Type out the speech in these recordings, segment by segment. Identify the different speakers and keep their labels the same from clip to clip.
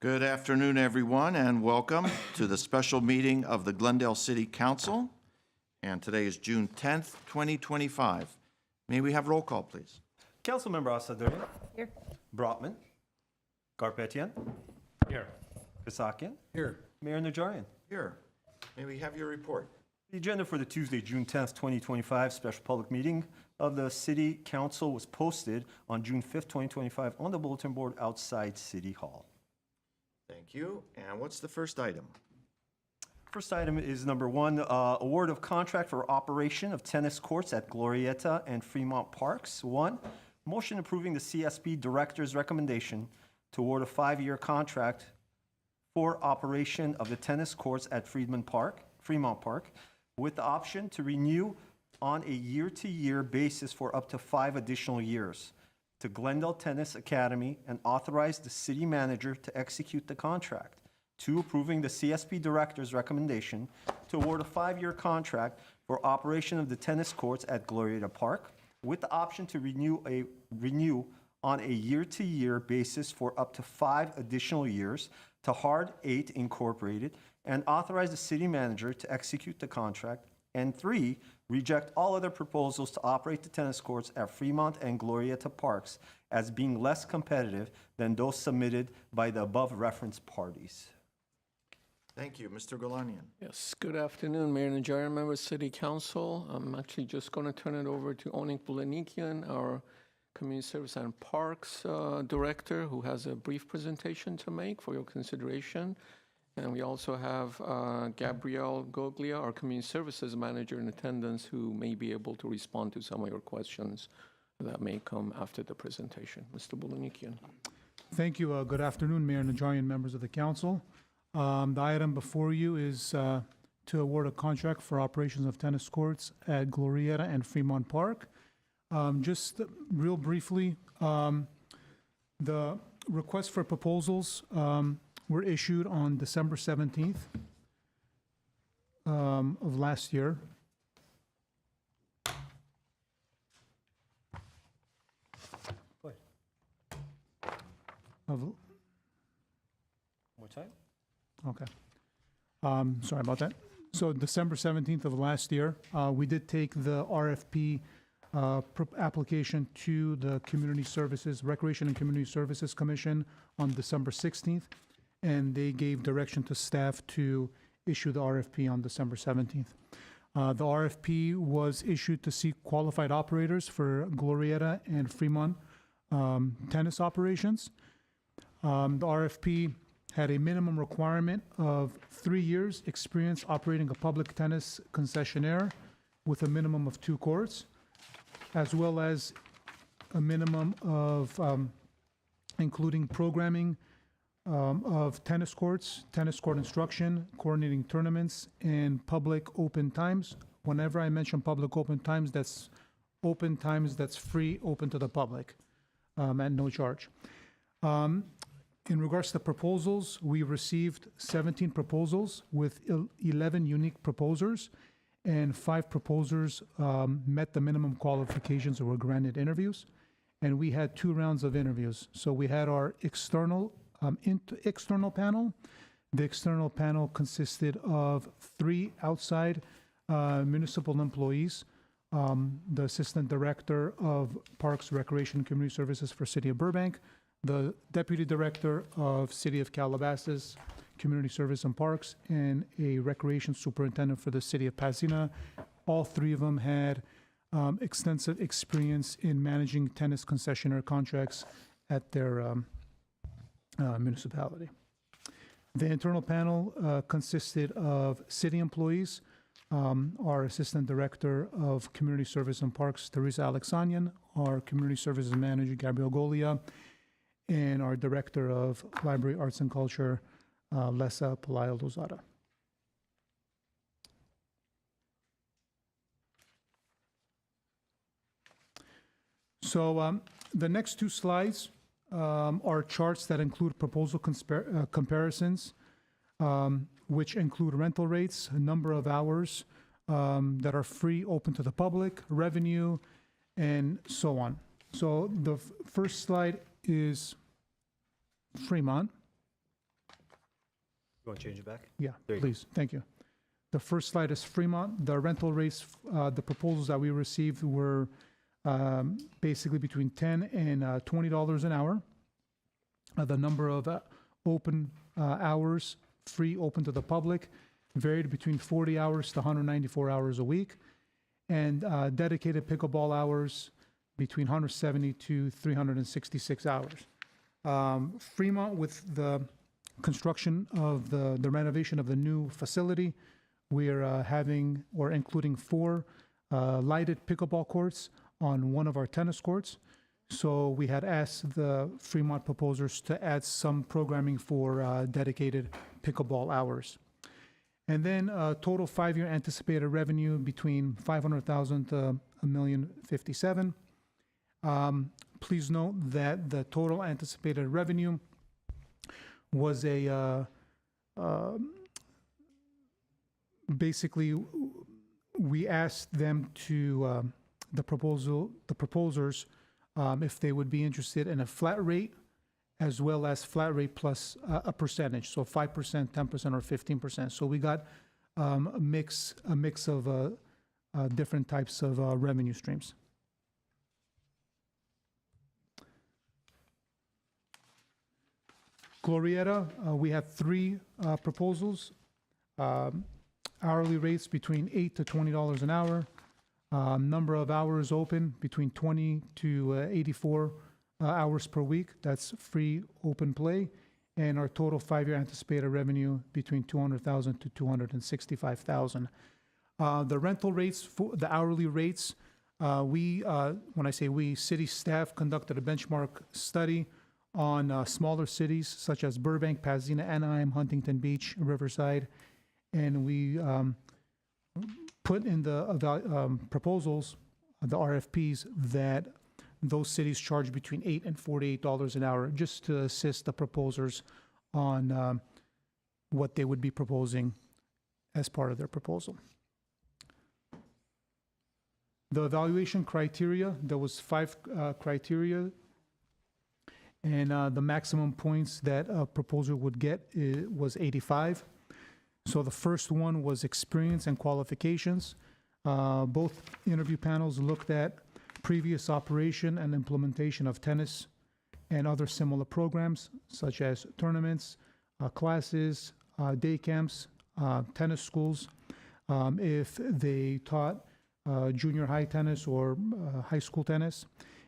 Speaker 1: Good afternoon, everyone, and welcome to the special meeting of the Glendale City Council. And today is June 10th, 2025. May we have roll call, please?
Speaker 2: Councilmember Asadurian.
Speaker 3: Here.
Speaker 2: Brotman. Garpetian.
Speaker 4: Here.
Speaker 2: Kasakian.
Speaker 4: Here.
Speaker 2: Mayor Najarian.
Speaker 1: Here. May we have your report?
Speaker 2: The agenda for the Tuesday, June 10th, 2025 special public meeting of the City Council was posted on June 5th, 2025 on the bulletin board outside City Hall.
Speaker 1: Thank you. And what's the first item?
Speaker 2: First item is number one, award of contract for operation of tennis courts at Glorieta and Fremont Parks. One, motion approving the CSP Director's recommendation to award a 5-year contract for operation of the tennis courts at Fremont Park, with the option to renew on a year-to-year basis for up to 5 additional years to Glendale Tennis Academy and authorize the city manager to execute the contract. 2, approving the CSP Director's recommendation to award a 5-year contract for operation of the tennis courts at Glorieta Park with the option to renew on a year-to-year basis for up to 5 additional years to Hard 8 Incorporated and authorize the city manager to execute the contract. And 3, reject all other proposals to operate the tennis courts at Fremont and Glorieta Parks as being less competitive than those submitted by the above referenced parties.
Speaker 1: Thank you. Mr. Golanian.
Speaker 4: Yes, good afternoon, Mayor Najarian, members of City Council. I'm actually just going to turn it over to Onik Bulanikian, our Community Service and Parks Director, who has a brief presentation to make for your consideration. And we also have Gabrielle Goglia, our Community Services Manager, in attendance, who may be able to respond to some of your questions that may come after the presentation. Mr. Bulanikian.
Speaker 5: Thank you. Good afternoon, Mayor Najarian, members of the council. The item before you is to award a contract for operations of tennis courts at Glorieta and Fremont Park. Just real briefly, the request for proposals were issued on December 17th of last year.
Speaker 2: More time?
Speaker 5: Okay. Sorry about that. So December 17th of last year, we did take the RFP application to the Recreation and Community Services Commission on December 16th, and they gave direction to staff to issue the RFP on December 17th. The RFP was issued to seek qualified operators for Glorieta and Fremont tennis operations. The RFP had a minimum requirement of 3 years experience operating a public tennis concessionaire with a minimum of 2 courts, as well as a minimum of including programming of tennis courts, tennis court instruction, coordinating tournaments, and public open times. Whenever I mention public open times that's free, open to the public, at no charge. In regards to proposals, we received 17 proposals with 11 unique proposers, and 5 proposers met the minimum qualifications or were granted interviews. And we had 2 rounds of interviews. So we had our external panel. The external panel consisted of 3 outside municipal employees, the Assistant Director of Parks, Recreation, and Community Services for City of Burbank, the Deputy Director of City of Calabasas, Community Service and Parks, and a Recreation Superintendent for the City of Pasadena. All 3 of them had extensive experience in managing tennis concessionaire contracts at their municipality. The internal panel consisted of city employees, our Assistant Director of Community Service and Parks, Teresa Alexanian, our Community Services Manager, Gabriel Golia, and our Director of Library, Arts, and Culture, Lessa Pelayo Lozada. So the next 2 slides are charts that include proposal comparisons, which include rental rates, a number of hours that are free, open to the public, revenue, and so on. So the first slide is Fremont.
Speaker 2: You want to change it back?
Speaker 5: Yeah,
Speaker 2: There you go.
Speaker 5: please, thank you. The first slide is Fremont. The rental rates, the proposals that we received were basically between $10 and $20 an hour. The number of open hours, free, open to the public, varied between 40 hours to 194 hours a week. And dedicated pickleball hours between 170 to 366 hours. Fremont, with the construction of the renovation of the new facility, we're having or including 4 lighted pickleball courts on one of our tennis courts. So we had asked the Fremont proposers to add some programming for dedicated pickleball hours. And then total 5-year anticipated revenue between $500,000 to $1,057,000. Please note that the total anticipated revenue was basically, we asked them to, the proposers, if they would be interested in a flat rate as well as flat rate plus a percentage, so 5%, 10%, or 15%. So we got a mix of different types of revenue streams. Glorieta, we have 3 proposals. Hourly rates between $8 to $20 an hour. Number of hours open between 20 to 84 hours per week. That's free open play. And our total 5-year anticipated revenue between $200,000 to $265,000. The rental rates, for the hourly rates, when I say we, city staff conducted a benchmark study on smaller cities such as Burbank, Pasadena, Anaheim, Huntington Beach, Riverside, and we put in the proposals, the RFPs, that those cities charge between $8 and $48 an hour, just to assist the proposers on what they would be proposing as part of their proposal. The evaluation criteria, there was 5 criteria, and the maximum points that a proposer would get was 85. So the first one was experience and qualifications. Both interview panels looked at previous operation and implementation of tennis and other similar programs, such as tournaments, classes, day camps, tennis schools. If they taught junior high tennis or high school tennis,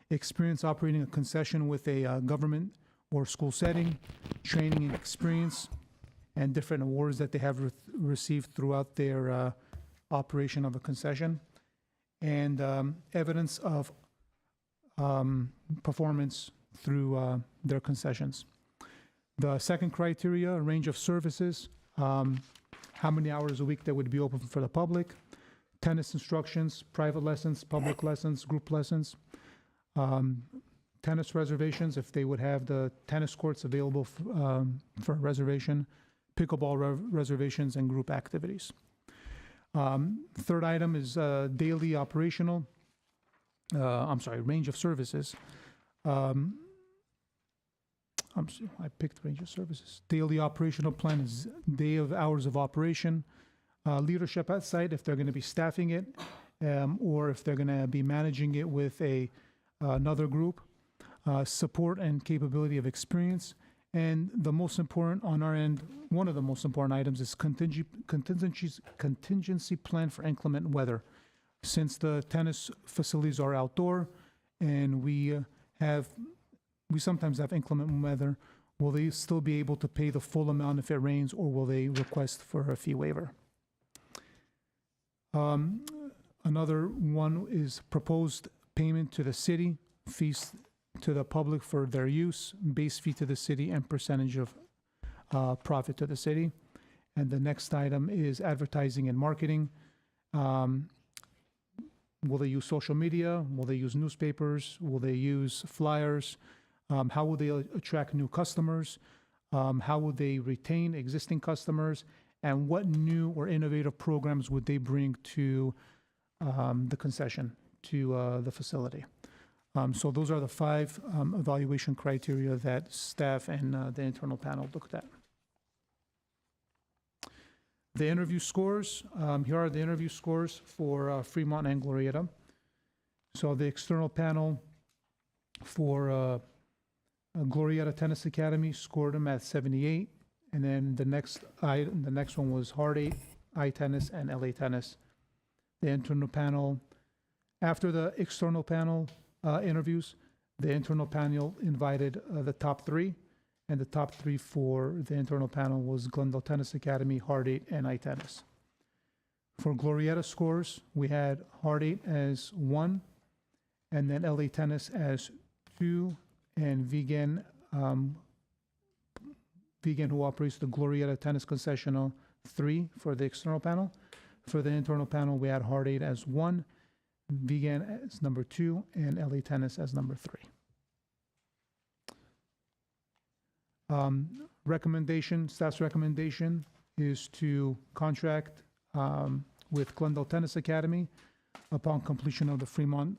Speaker 5: experience operating a concession with a government or school setting, training and experience, and different awards that they have received throughout their operation of a concession, and evidence of performance through their concessions. The second criteria, a range of services, how many hours a week they would be open for the public, tennis instructions, private lessons, public lessons, group lessons, tennis reservations, if they would have the tennis courts available for reservation, pickleball reservations, and group activities. Third item is daily operational, range of services. I picked range of services. Daily operational plan is day of hours of operation. Leadership at site, if they're going to be staffing it, or if they're going to be managing it with another group. Support and capability of experience. And the most important on our end, one of the most important items is contingency plan for inclement weather. Since the tennis facilities are outdoor and we sometimes have inclement weather, will they still be able to pay the full amount if it rains, or will they request for a fee waiver? Another one is proposed payment to the city, fees to the public for their use, base fee to the city, and percentage of profit to the city. And the next item is advertising and marketing. Will they use social media? Will they use newspapers? Will they use flyers? How will they attract new customers? How will they retain existing customers? And what new or innovative programs would they bring to the concession, to the facility? So those are the 5 evaluation criteria that staff and the internal panel looked at. The interview scores, here are the interview scores for Fremont and Glorieta. So the external panel for Glorieta Tennis Academy scored them at 78, and then the next one was Hard 8, iTennis, and LA Tennis. The internal panel, after the external panel interviews, the internal panel invited the top three, and the top three for the internal panel was Glendale Tennis Academy, Hard 8, and iTennis. For Glorieta scores, we had Hard 8 as 1, and then LA Tennis as 2, and Vegan, who operates the Glorieta Tennis Concessional, 3 for the external panel. For the internal panel, we had Hard 8 as 1, Vegan as number 2, and LA Tennis as number 3. Staff's recommendation is to contract with Glendale Tennis Academy upon completion of the Fremont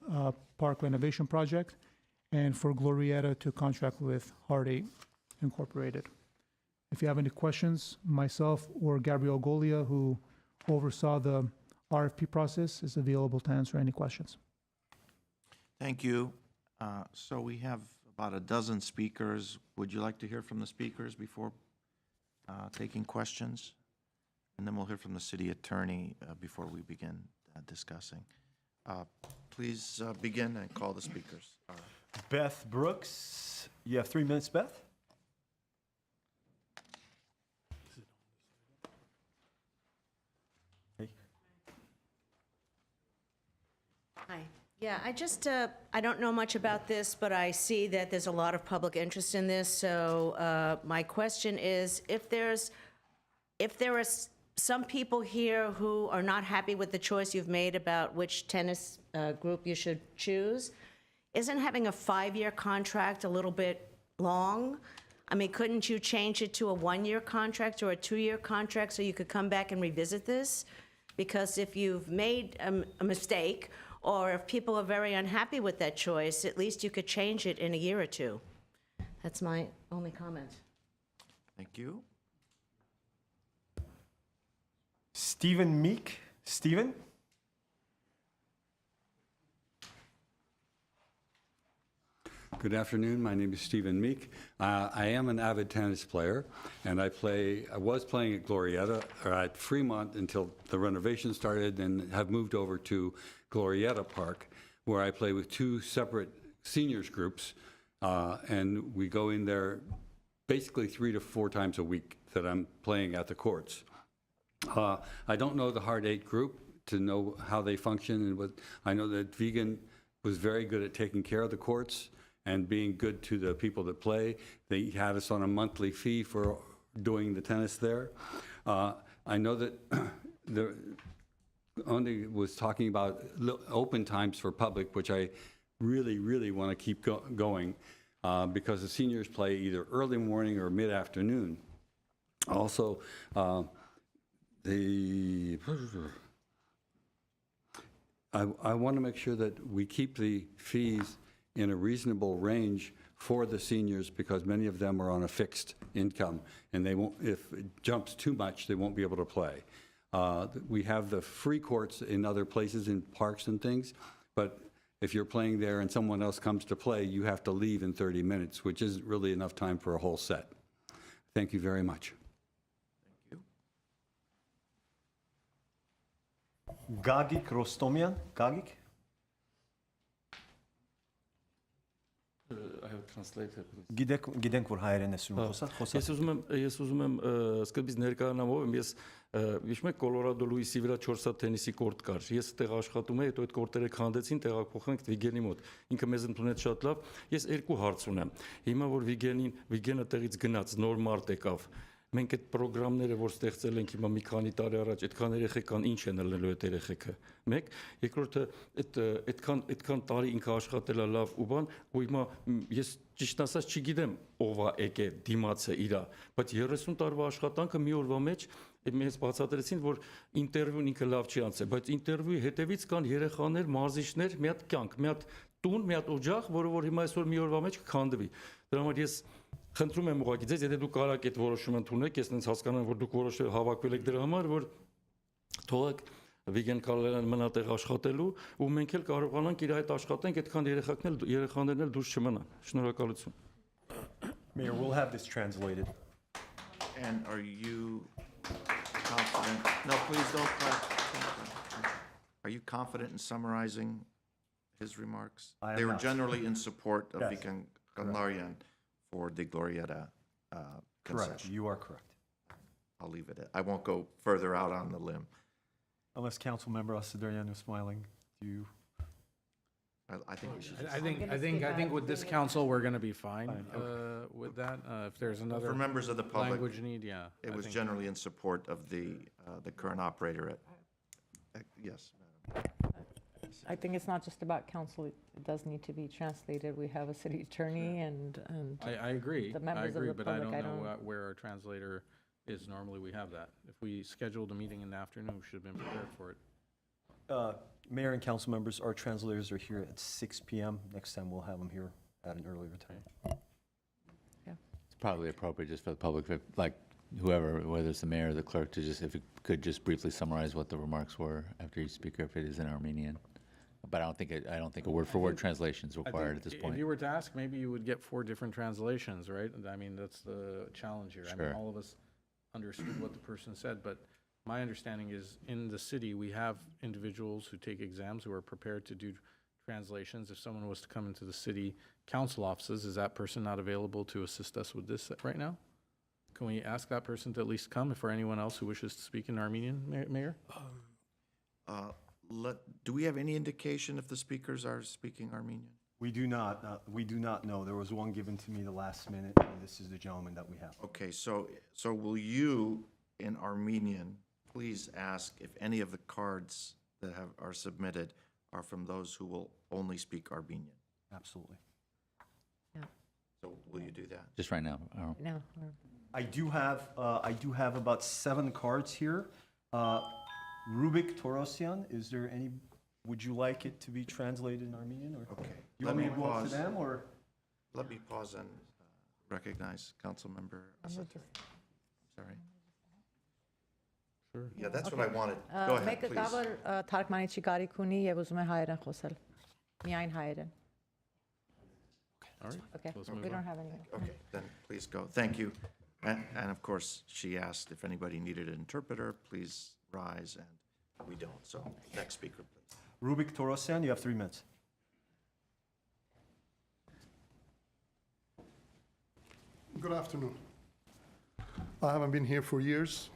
Speaker 5: Park renovation project, and for Glorieta to contract with Hard 8 Incorporated. If you have any questions, myself or Gabriel Golia, who oversaw the RFP process, is available to answer any questions.
Speaker 1: Thank you. So we have about a dozen speakers. Would you like to hear from the speakers before taking questions? And then we'll hear from the city attorney before we begin discussing. Please begin and call the speakers.
Speaker 2: Beth Brooks, you have 3 minutes, Beth.
Speaker 3: Hi. Yeah, I don't know much about this, but I see that there's a lot of public interest in this. So my question is, if there are some people here who are not happy with the choice you've made about which tennis group you should choose, isn't having a 5-year contract a little bit long? I mean, couldn't you change it to a 1-year contract or a 2-year contract so you could come back and revisit this? Because if you've made a mistake, or if people are very unhappy with that choice, at least you could change it in a year or two. That's my only comment.
Speaker 1: Thank you.
Speaker 2: Stephen Meek. Stephen?
Speaker 6: Good afternoon. My name is Stephen Meek. I am an avid tennis player, and I was playing at Glorieta, or at Fremont until the renovation started, and have moved over to Glorieta Park, where I play with 2 separate seniors groups, and we go in there basically 3 to 4 times a week that I'm playing at the courts. I don't know the Hard 8 group to know how they function, and I know that Vegan was very good at taking care of the courts and being good to the people that play. They had us on a monthly fee for doing the tennis there. I know that Andy was talking about open times for public, which I really, really want to keep going because the seniors play either early morning or mid-afternoon. Also, I want to make sure that we keep the fees in a reasonable range for the seniors, because many of them are on a fixed income, and they won't, if it jumps too much, they won't be able to play. We have the free courts in other places, in parks and things, but if you're playing there and someone else comes to play, you have to leave in 30 minutes, which isn't really enough time for a whole set. Thank you very much.
Speaker 1: Thank you.
Speaker 2: Gagik Rostomian. Gagik?
Speaker 7: I have translated.
Speaker 2: Գիտենք որ հայերեն ես ում խոսա։
Speaker 7: Ես ուզում եմ սկզբից ներկայանամ ով եմ, ես հիշում եք Կոլորադո Լուիսի վրա 4 հատ տենիսի կորտ կար։ Ես այդտեղ աշխատում էի, հետո այդ կորտերը քանդեցին, տեղափոխենք Վիգենի մոտ։ Ինքը մեզ ընդունեց շատ լավ։ Ես 2 հարց ունեմ։ Հիմա որ Վիգենը տեղից գնաց, նոր մարտ եկավ, մենք այդ պրոգրամները, որ ստեղծել ենք հիմա մի քանի տարի առաջ, այդքան երեխեք կան, ինչ են ելնելու այդ երեխեքը։ Մեկ, երկրորդը այդքան տարի ինքը աշխատել է լավ ու բան, ու հիմա ես ճիշտ ասած չգիտեմ ով է եկե դիմացը իրա, բայց 30 տարվա աշխատանքը մի օրվա մեջ մեզ բացատրեցին, որ ինտերվյուն ինքը լավ չի անցել, բայց ինտերվյուի հետևից կան երեխաներ, մարզիչներ, մի հատ կյանք, մի հատ տուն, մի հատ օջախ, որը որ հիմա այսօր մի օրվա մեջ կքանդվի։ Դրա համար ես Խնդրում եմ ուղղակի ձեզ, եթե դուք կարաք այդ որոշումը ընդունեք, ես ինձ հասկանամ, որ դուք որոշել հավաքվել եք դրա համար, որ թողեք Վիգեն Կարլերան մնա տեղ աշխատելու ու մենք էլ կարողանանք իր հետ աշխատենք, այդքան երեխաներն էլ դուրս չմնան։ Շնորհակալություն։
Speaker 2: Mayor, we'll have this translated.
Speaker 1: And are you confident? No, please don't clap. Are you confident in summarizing his remarks?
Speaker 2: I am
Speaker 1: They were
Speaker 2: not.
Speaker 1: generally in support of
Speaker 2: Yes,
Speaker 1: Vikan Kanlarian for the Glorieta
Speaker 2: Correct,
Speaker 1: concession.
Speaker 2: you are correct.
Speaker 1: I'll leave it at, I won't go further out on the limb.
Speaker 2: Unless Councilmember Asadarian is smiling, do you?
Speaker 1: I think we should.
Speaker 8: I think with this council, we're going to be fine with that. If there's
Speaker 1: For
Speaker 8: another
Speaker 1: members of the public,
Speaker 8: language need, yeah.
Speaker 1: it
Speaker 8: I
Speaker 1: was
Speaker 8: think-
Speaker 1: generally in support of the current operator yes, madam.
Speaker 9: I think it's not just about council, it does need to be translated. We have a city attorney and
Speaker 8: I agree.
Speaker 9: the
Speaker 8: I
Speaker 9: members of
Speaker 8: agree,
Speaker 9: the
Speaker 8: but I
Speaker 9: public,
Speaker 8: don't
Speaker 9: I
Speaker 8: know
Speaker 9: don't-
Speaker 8: where our translator is. Normally, we have that. If we scheduled a meeting in the afternoon, we should have been prepared for it.
Speaker 2: Mayor and council members, our translators are here at 6 PM. Next time, we'll have them here at an earlier time.
Speaker 10: It's probably appropriate just for the public, like whoever, whether it's the mayor or the clerk, to just, if it could just briefly summarize what the remarks were after each speaker, if it is in Armenian. But I don't think a word-for-word translation is
Speaker 8: I
Speaker 10: required
Speaker 8: think
Speaker 10: at this
Speaker 8: If
Speaker 10: point.
Speaker 8: you were to ask, maybe you would get 4 different translations, right? I mean, that's the challenge here. I mean,
Speaker 10: Sure.
Speaker 8: all of us understood what the person said, but my understanding is in the city, we have individuals who take exams who are prepared to do translations. If someone was to come into the city council offices, is that person not available to assist us with this right now? Can we ask that person to at least come, if for anyone else who wishes to speak in Armenian, Mayor?
Speaker 1: Do we have any indication if the speakers are speaking Armenian?
Speaker 2: We do not know. There was one given to me the last minute, and this is the gentleman that we have.
Speaker 1: Okay, so will you, in Armenian, please ask if any of the cards that are submitted are from those who will only speak Armenian?
Speaker 2: Absolutely.
Speaker 1: So will you do that?
Speaker 10: Just right now.
Speaker 9: no,
Speaker 2: I do have about 7 cards here. Rubik Torosian, is there any, would you like it to be translated in Armenian, or?
Speaker 1: Okay.
Speaker 2: You
Speaker 1: Let
Speaker 2: want me
Speaker 1: me
Speaker 2: to go up to
Speaker 1: pause.
Speaker 2: them, or?
Speaker 1: Let me pause and recognize Councilmember Asatari. Sorry.
Speaker 7: Sure.
Speaker 1: Yeah, that's what I wanted. Go ahead,
Speaker 9: Մեկը կա,
Speaker 1: please.
Speaker 9: որ թարգմանիչի կարիք ունի եւ ուզում է հայերեն խոսել։ Միայն հայերեն։
Speaker 8: All right.
Speaker 9: Okay,
Speaker 8: Let's
Speaker 9: we
Speaker 8: move
Speaker 9: don't
Speaker 8: on.
Speaker 9: have any.
Speaker 1: Okay, then please go. Thank you. And of course, she asked if anybody needed an interpreter, please rise, and we don't. So next speaker, please.
Speaker 2: Rubik Torosian, you have 3 minutes.
Speaker 11: Good afternoon. I haven't been here for years,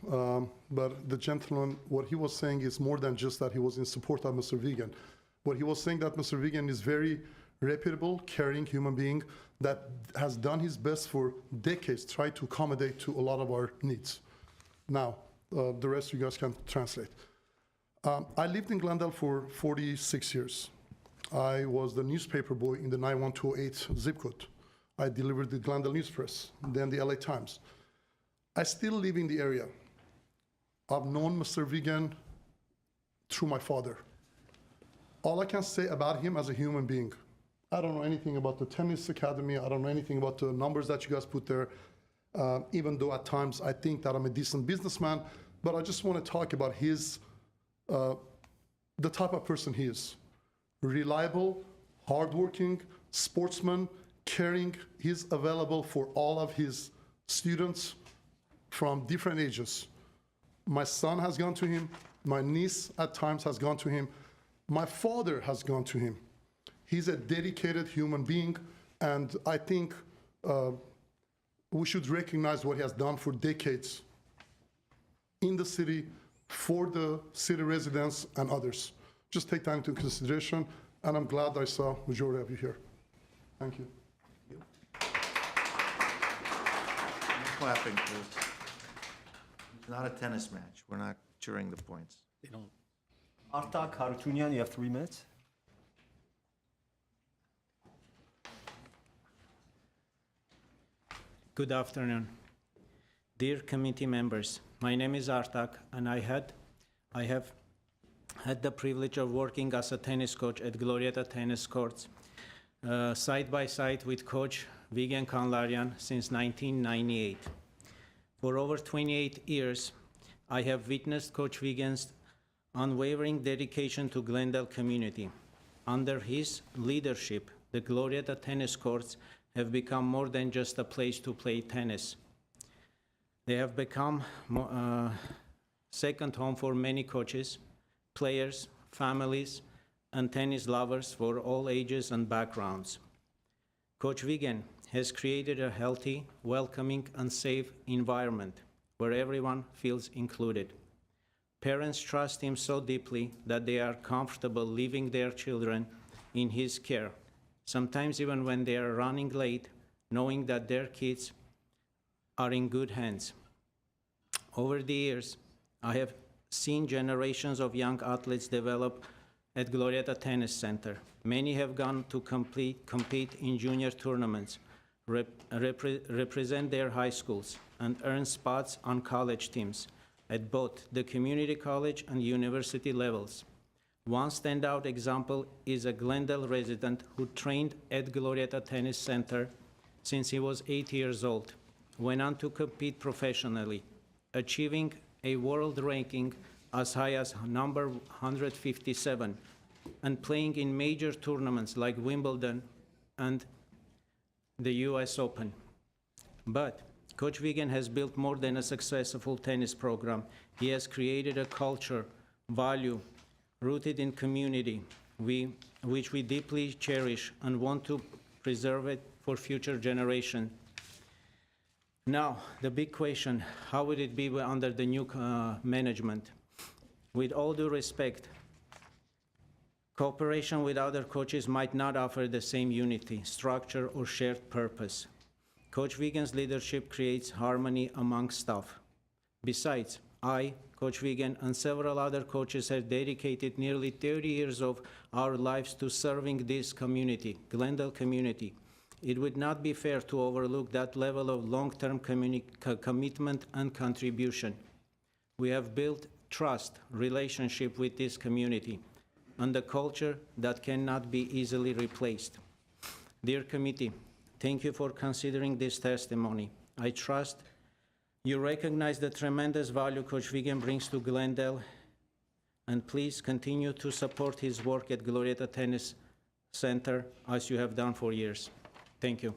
Speaker 11: but the gentleman, what he was saying is more than just that he was in support of Mr. Vegan. What he was saying that Mr. Vegan is very reputable, caring human being that has done his best for decades, try to accommodate to a lot of our needs. Now, the rest you guys can translate. I lived in Glendale for 46 years. I was the newspaper boy in the 91208 zip code. I delivered the Glendale News Press, then the LA Times. I still live in the area. I've known Mr. Vegan through my father. All I can say about him as a human being, I don't know anything about the tennis academy. I don't know anything about the numbers that you guys put there, even though at times I think that I'm a decent businessman. But I just want to talk about his, the type of person he is. Reliable, hardworking, sportsman, caring. He's available for all of his students from different ages. My son has gone to him. My niece at times has gone to him. My father has gone to him. He's a dedicated human being, and I think we should recognize what he has done for decades in the city, for the city residents and others. Just take time into consideration, and I'm glad I saw majority of you here. Thank you.
Speaker 1: Clapping, please. It's not a tennis match. We're not cheering the points.
Speaker 8: They don't.
Speaker 2: Artak Harutyunyan, you have 3 minutes.
Speaker 12: Good afternoon. Dear committee members, my name is Artak, and I have had the privilege of working as a tennis coach at Glorieta Tennis Courts, side by side with Coach Vigen Kanlaryan, since 1998. For over 28 years, I have witnessed Coach Vigen's unwavering dedication to Glendale community. Under his leadership, the Glorieta tennis courts have become more than just a place to play tennis. They have become second home for many coaches, players, families, and tennis lovers for all ages and backgrounds. Coach Vigen has created a healthy, welcoming, and safe environment where everyone feels included. Parents trust him so deeply that they are comfortable leaving their children in his care, sometimes even when they are running late, knowing that their kids are in good hands. Over the years, I have seen generations of young athletes develop at Glorieta Tennis Center. Many have gone to compete in junior tournaments, represent their high schools, and earn spots on college teams at both the community college and university levels. One standout example is a Glendale resident who trained at Glorieta Tennis Center since he was 8 years old, went on to compete professionally, achieving a world ranking as high as number 157, and playing in major tournaments like Wimbledon and the US Open. But Coach Vigen has built more than a successful tennis program. He has created a culture, value, rooted in community, which we deeply cherish and want to preserve it for future generations. Now, the big question, how would it be under the new management? With all due respect, cooperation with other coaches might not offer the same unity, structure, or shared purpose. Coach Vigen's leadership creates harmony among staff. Besides, I, Coach Vigen, and several other coaches have dedicated nearly 30 years of our lives to serving this community, Glendale community. It would not be fair to overlook that level of long-term commitment and contribution. We have built trust, relationship with this community, and a culture that cannot be easily replaced. Dear committee, thank you for considering this testimony. I trust you recognize the tremendous value Coach Vigen brings to Glendale, and please continue to support his work at Glorieta Tennis Center as you have done for years. Thank you.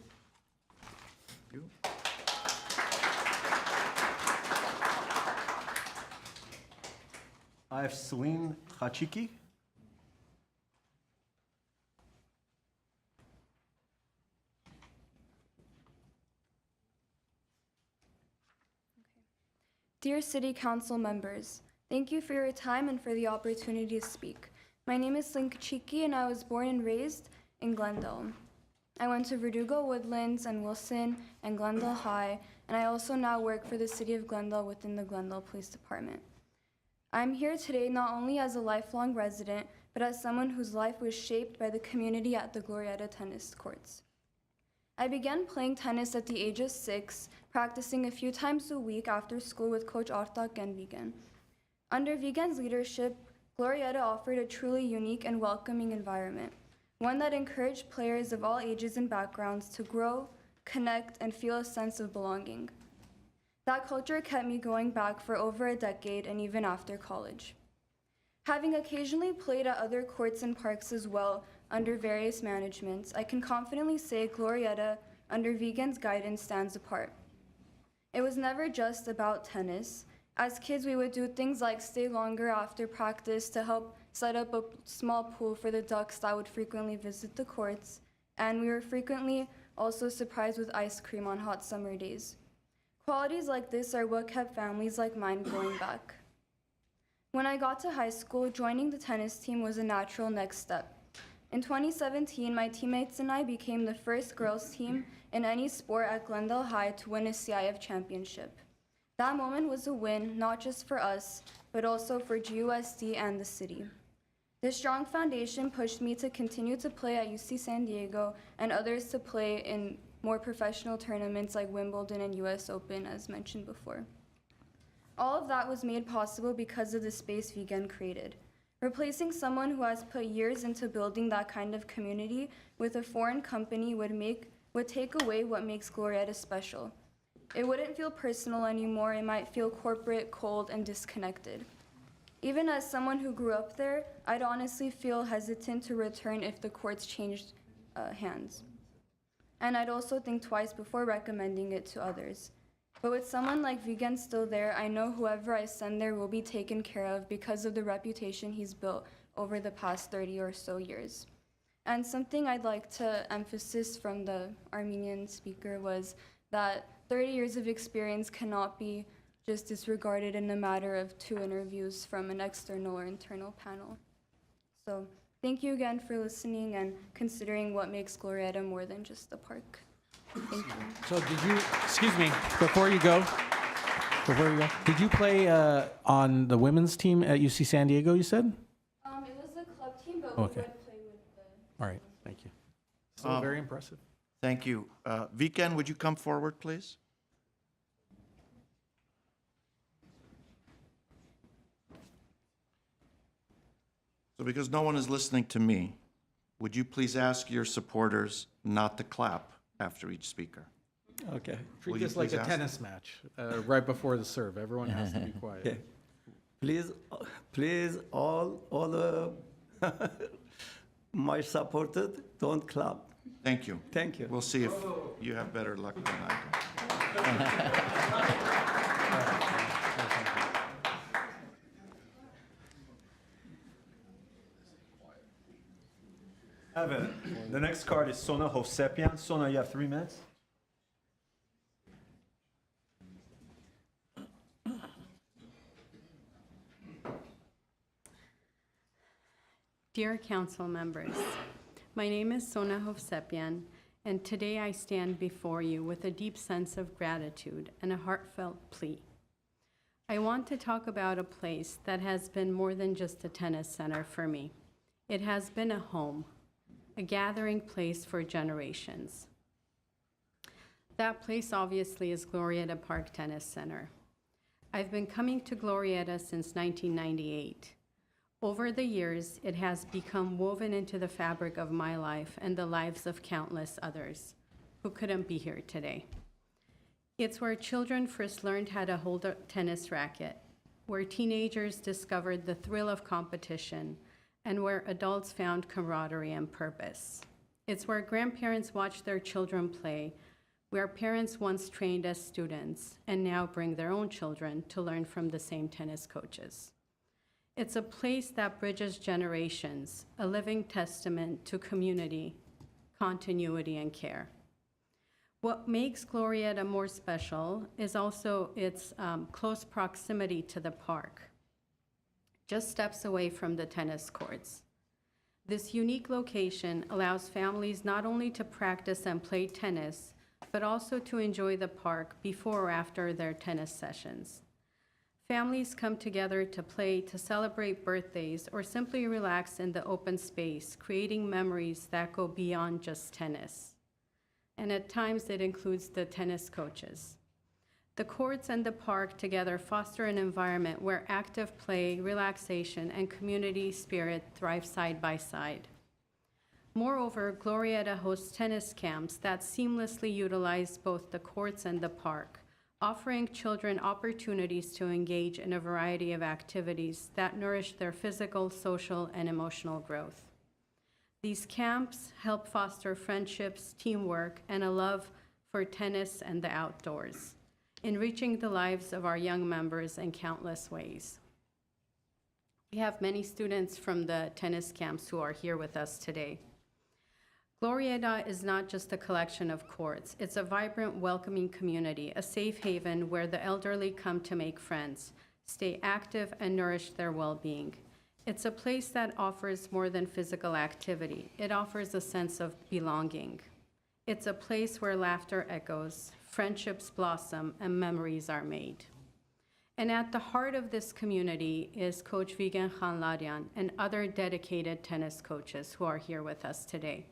Speaker 2: I have Celine Khachiki.
Speaker 13: Dear City Council members, thank you for your time and for the opportunity to speak. My name is Celine Khachiki and I was born and raised in Glendale. I went to Verdugo, Woodlands, and Wilson, and Glendale High, and I also now work for the City of Glendale within the Glendale Police Department. I'm here today not only as a lifelong resident, but as someone whose life was shaped by the community at the Glorieta Tennis Courts. I began playing tennis at the age of 6, practicing a few times a week after school with Coach Artak and Vigen. Under Vigen's leadership, Glorieta offered a truly unique and welcoming environment, one that encouraged players of all ages and backgrounds to grow, connect, and feel a sense of belonging. That culture kept me going back for over a decade and even after college. Having occasionally played at other courts and parks as well under various managements, I can confidently say Glorieta, under Vigen's guidance, stands apart. It was never just about tennis. As kids, we would do things like stay longer after practice to help set up a small pool for the ducks that would frequently visit the courts, and we were frequently also surprised with ice cream on hot summer days. Qualities like this are what kept families like mine going back. When I got to high school, joining the tennis team was a natural next step. In 2017, my teammates and I became the first girls team in any sport at Glendale High to win a CIF championship. That moment was a win, not just for us, but also for GUSD and the city. This strong foundation pushed me to continue to play at UC San Diego and others to play in more professional tournaments like Wimbledon and US Open, as mentioned before. All of that was made possible because of the space Vigen created. Replacing someone who has put years into building that kind of community with a foreign company would make would take away what makes Glorieta special. It wouldn't feel personal anymore, it might feel corporate, cold, and disconnected. Even as someone who grew up there, I'd honestly feel hesitant to return if the courts changed hands. And I'd also think twice before recommending it to others. But with someone like Vigen still there, I know whoever I send there will be taken care of because of the reputation he's built over the past 30 or so years. And something I'd like to emphasize from the Armenian speaker was that 30 years of experience cannot be just disregarded in a matter of 2 interviews from an external or internal panel. So thank you again for listening and considering what makes Glorieta more than just the park. Thank you.
Speaker 8: So did you, excuse me, before you go, did you play on the women's team at UC San Diego, you said?
Speaker 13: It was a club team, but
Speaker 8: Okay.
Speaker 13: we would play with the...
Speaker 8: All right, thank you. Still very impressive.
Speaker 1: Thank you. Viken, would you come forward, please? So because no one is listening to me, would you please ask your supporters not to clap after each speaker?
Speaker 7: Okay.
Speaker 1: Will
Speaker 8: Treat
Speaker 1: you
Speaker 8: this like
Speaker 1: please
Speaker 8: a
Speaker 1: ask?
Speaker 8: tennis match, right before the serve. Everyone has to be quiet.
Speaker 7: Okay. Please, all my supporters, don't clap.
Speaker 1: Thank you.
Speaker 7: Thank you.
Speaker 1: We'll see if you have better luck than I do.
Speaker 2: Evan, the next card is Sona Hovsepian. Sona, you have 3 minutes.
Speaker 14: Dear council members, my name is Sona Hovsepian, and today I stand before you with a deep sense of gratitude and a heartfelt plea. I want to talk about a place that has been more than just a tennis center for me. It has been a home, a gathering place for generations. That place obviously is Glorieta Park Tennis Center. I've been coming to Glorieta since 1998. Over the years, it has become woven into the fabric of my life and the lives of countless others who couldn't be here today. It's where children first learned how to hold a tennis racket, where teenagers discovered the thrill of competition, and where adults found camaraderie and purpose. It's where grandparents watched their children play, where parents once trained as students and now bring their own children to learn from the same tennis coaches. It's a place that bridges generations, a living testament to community, continuity, and care. What makes Glorieta more special is also its close proximity to the park, just steps away from the tennis courts. This unique location allows families not only to practice and play tennis, but also to enjoy the park before or after their tennis sessions. Families come together to play, to celebrate birthdays, or simply relax in the open space, creating memories that go beyond just tennis. And at times it includes the tennis coaches. The courts and the park together foster an environment where active play, relaxation, and community spirit thrive side by side. Moreover, Glorieta hosts tennis camps that seamlessly utilize both the courts and the park, offering children opportunities to engage in a variety of activities that nourish their physical, social, and emotional growth. These camps help foster friendships, teamwork, and a love for tennis and the outdoors, enriching the lives of our young members in countless ways. We have many students from the tennis camps who are here with us today. Glorieta is not just a collection of courts. It's a vibrant, welcoming community, a safe haven where the elderly come to make friends, stay active, and nourish their well-being. It's a place that offers more than physical activity. It offers a sense of belonging. It's a place where laughter echoes, friendships blossom, and memories are made. And at the heart of this community is Coach Vigen Khanlarian and other dedicated tennis coaches who are here with us today.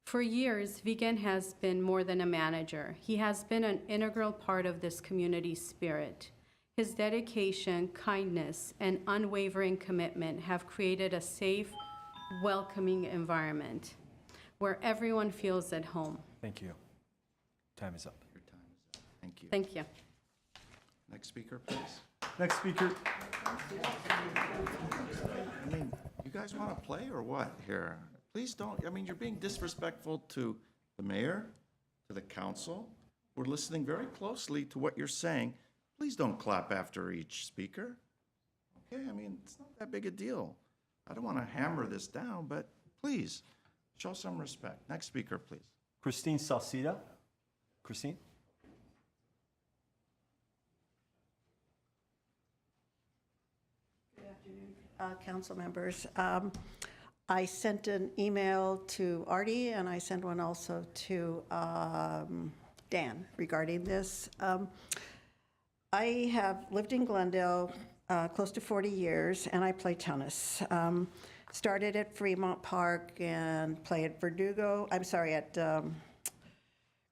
Speaker 14: For years, Vigen has been more than a manager. He has been an integral part of this community spirit. His dedication, kindness, and unwavering commitment have created a safe, welcoming environment where everyone feels at home.
Speaker 2: Thank you. Time is up.
Speaker 1: Your time is up. Thank you.
Speaker 14: Thank you.
Speaker 1: Next speaker, please.
Speaker 2: Next speaker.
Speaker 1: I mean, you guys want to play or what here? Please don't, I mean, you're being disrespectful to the mayor, to the council. We're listening very closely to what you're saying. Please don't clap after each speaker. Okay, I mean, it's not that big a deal. I don't want to hammer this down, but please, show some respect. Next speaker, please.
Speaker 2: Christine Salcida. Christine?
Speaker 15: Council members. I sent an email to Artie, and I sent one also to Dan regarding this. I have lived in Glendale close to 40 years, and I play tennis. Started at Fremont Park and play at at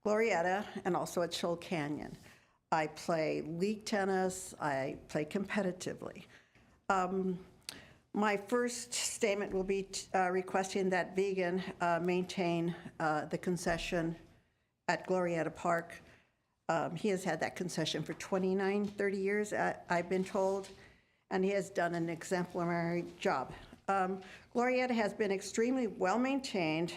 Speaker 15: Glorietta, and also at Shoal Canyon. I play league tennis. I play competitively. My first statement will be requesting that Vegan maintain the concession at Glorietta Park. He has had that concession for 29, 30 years, I've been told, and he has done an exemplary job. Glorietta has been extremely well-maintained,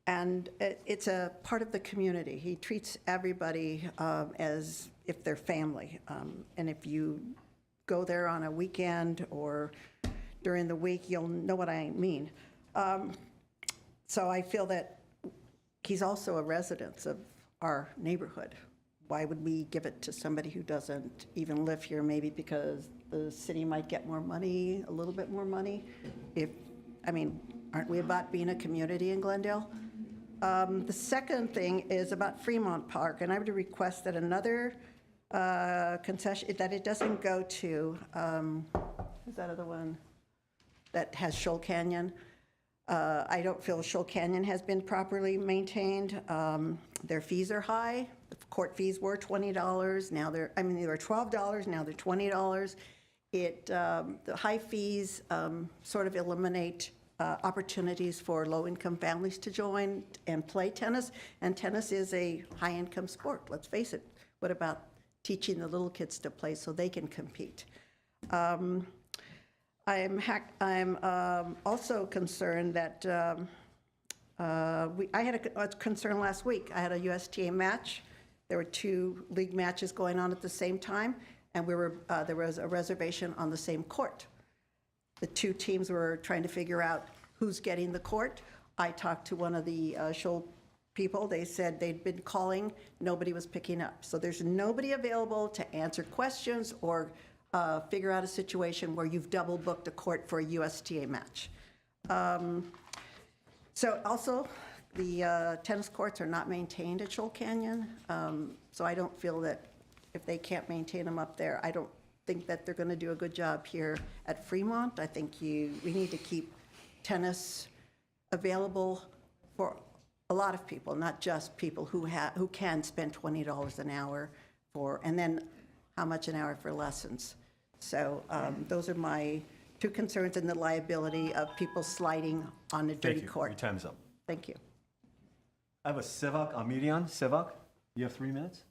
Speaker 15: and it's a part of the community. He treats everybody as if they're family, and if you go there on a weekend or during the week, you'll know what I mean. So I feel that he's also a resident of our neighborhood. Why would we give it to somebody who doesn't even live here? Maybe because the city might get more money, a little bit more money. Aren't we about being a community in Glendale? The second thing is about Fremont Park, and I would request that another concession, that it doesn't go to, who's that other one that has Shoal Canyon? I don't feel Shoal Canyon has been properly maintained. Their fees are high. The court fees were $20. Now they were $12. Now they're $20. The high fees sort of eliminate opportunities for low-income families to join and play tennis. And tennis is a high-income sport. Let's face it. What about teaching the little kids to play so they can compete? I'm also concerned that I had a concern last week. I had a USTA match. There were 2 league matches going on at the same time, and there was a reservation on the same court. The 2 teams were trying to figure out who's getting the court. I talked to one of the Shoal people. They said they'd been calling, nobody was picking up. So there's nobody available to answer questions or figure out a situation where you've double booked a court for a USTA match. So also, the tennis courts are not maintained at Shoal Canyon. So I don't feel that if they can't maintain them up there, I don't think that they're going to do a good job here at Fremont. I think we need to keep tennis available for a lot of people, not just people who can spend $20 an hour and then how much an hour for lessons. So those are my 2 concerns, and the liability of people sliding on a dirty court.
Speaker 2: Your time's up.
Speaker 15: Thank you.
Speaker 2: I have a Sevak Amirian. Sevak, you have 3 minutes.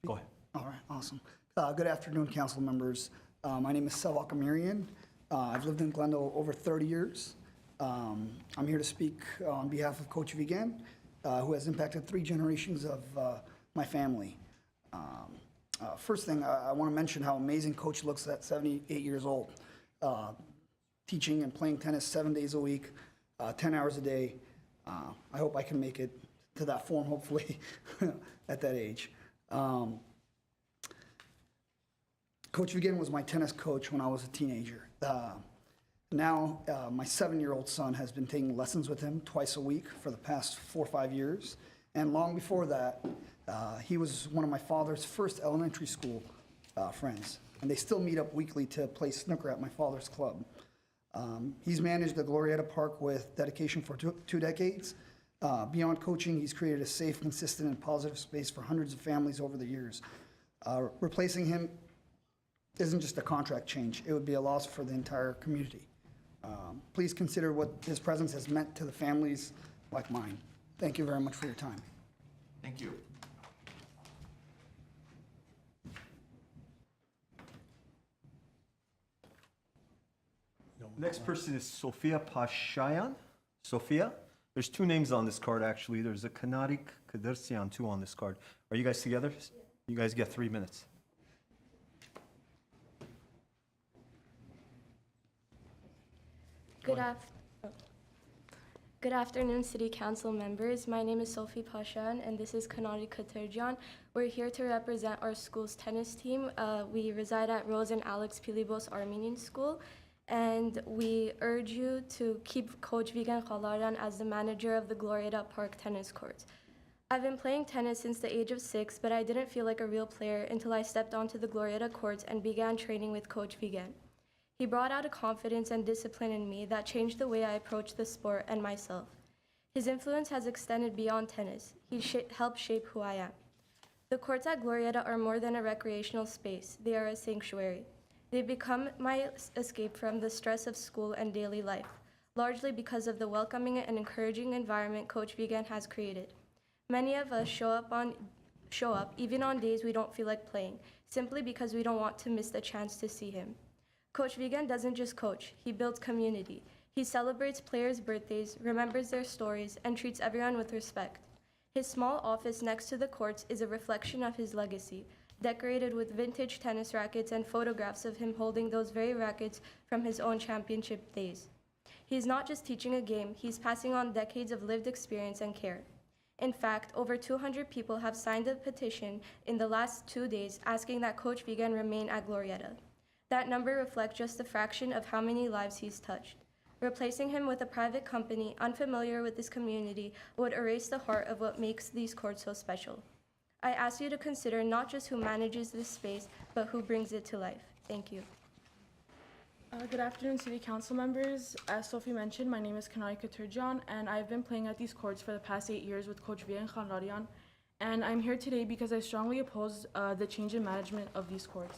Speaker 2: Go ahead.
Speaker 16: All right, awesome. Good afternoon, council members. My name is Sevak Amirian. I've lived in Glendale over 30 years. I'm here to speak on behalf of Coach Vigan, who has impacted 3 generations of my family. First thing, I want to mention how amazing Coach looks at 78 years old, teaching and playing tennis 7 days a week, 10 hours a day. I hope I can make it to that form, hopefully, at that age. Coach Vigan was my tennis coach when I was a teenager. Now, my 7-year-old son has been taking lessons with him twice a week for the past 4 or 5 years. And long before that, he was one of my father's first elementary school friends. And they still meet up weekly to play snooker at my father's club. He's managed the Glorietta Park with dedication for 2 decades. Beyond coaching, he's created a safe, consistent, and positive space for hundreds of families over the years. Replacing him isn't just a contract change, it would be a loss for the entire community. Please consider what his presence has meant to the families like mine. Thank you very much for your time.
Speaker 1: Thank you.
Speaker 2: Next person is Sophia Pashayan. Sophia? There's two names on this card, actually. There's a Kanarik Kadersian, too, on this card. Are you guys together? You guys get 3 minutes.
Speaker 17: Good afternoon, City Council members. My name is Sophie Pashan, and this is Kanari Katerjan. We're here to represent our school's tennis team. We reside at Rose and Alex Pilibos Armenian School, and we urge you to keep Coach Vigan Khalaryan as the manager of the Glorieta Park tennis courts. I've been playing tennis since the age of 6, but I didn't feel like a real player until I stepped onto the Glorieta courts and began training with Coach Vigan. He brought out a confidence and discipline in me that changed the way I approach the sport and myself. His influence has extended beyond tennis. He helped shape who I am. The courts at Glorieta are more than a recreational space. They are a sanctuary. They've become my escape from the stress of school and daily life, largely because of the welcoming and encouraging environment Coach Vigan has created. Many of us show up even on days we don't feel like playing, simply because we don't want to miss the chance to see him. Coach Vigan doesn't just coach, he builds community. He celebrates players' birthdays, remembers their stories, and treats everyone with respect. His small office next to the courts is a reflection of his legacy, decorated with vintage tennis rackets and photographs of him holding those very rackets from his own championship days. He's not just teaching a game, he's passing on decades of lived experience and care. In fact, over 200 people have signed a petition in the last 2 days asking that Coach Vigan remain at Glorieta. That number reflects just a fraction of how many lives he's touched. Replacing him with a private company unfamiliar with this community would erase the heart of what makes these courts so special. I ask you to consider not just who manages this space, but who brings it to life. Thank you.
Speaker 18: Good afternoon, City Council members. As Sophie mentioned, my name is Kanai Katurjan, and I've been playing at these courts for the past 8 years with Coach Vigan Khanradian. And I'm here today because I strongly oppose the change in management of these courts.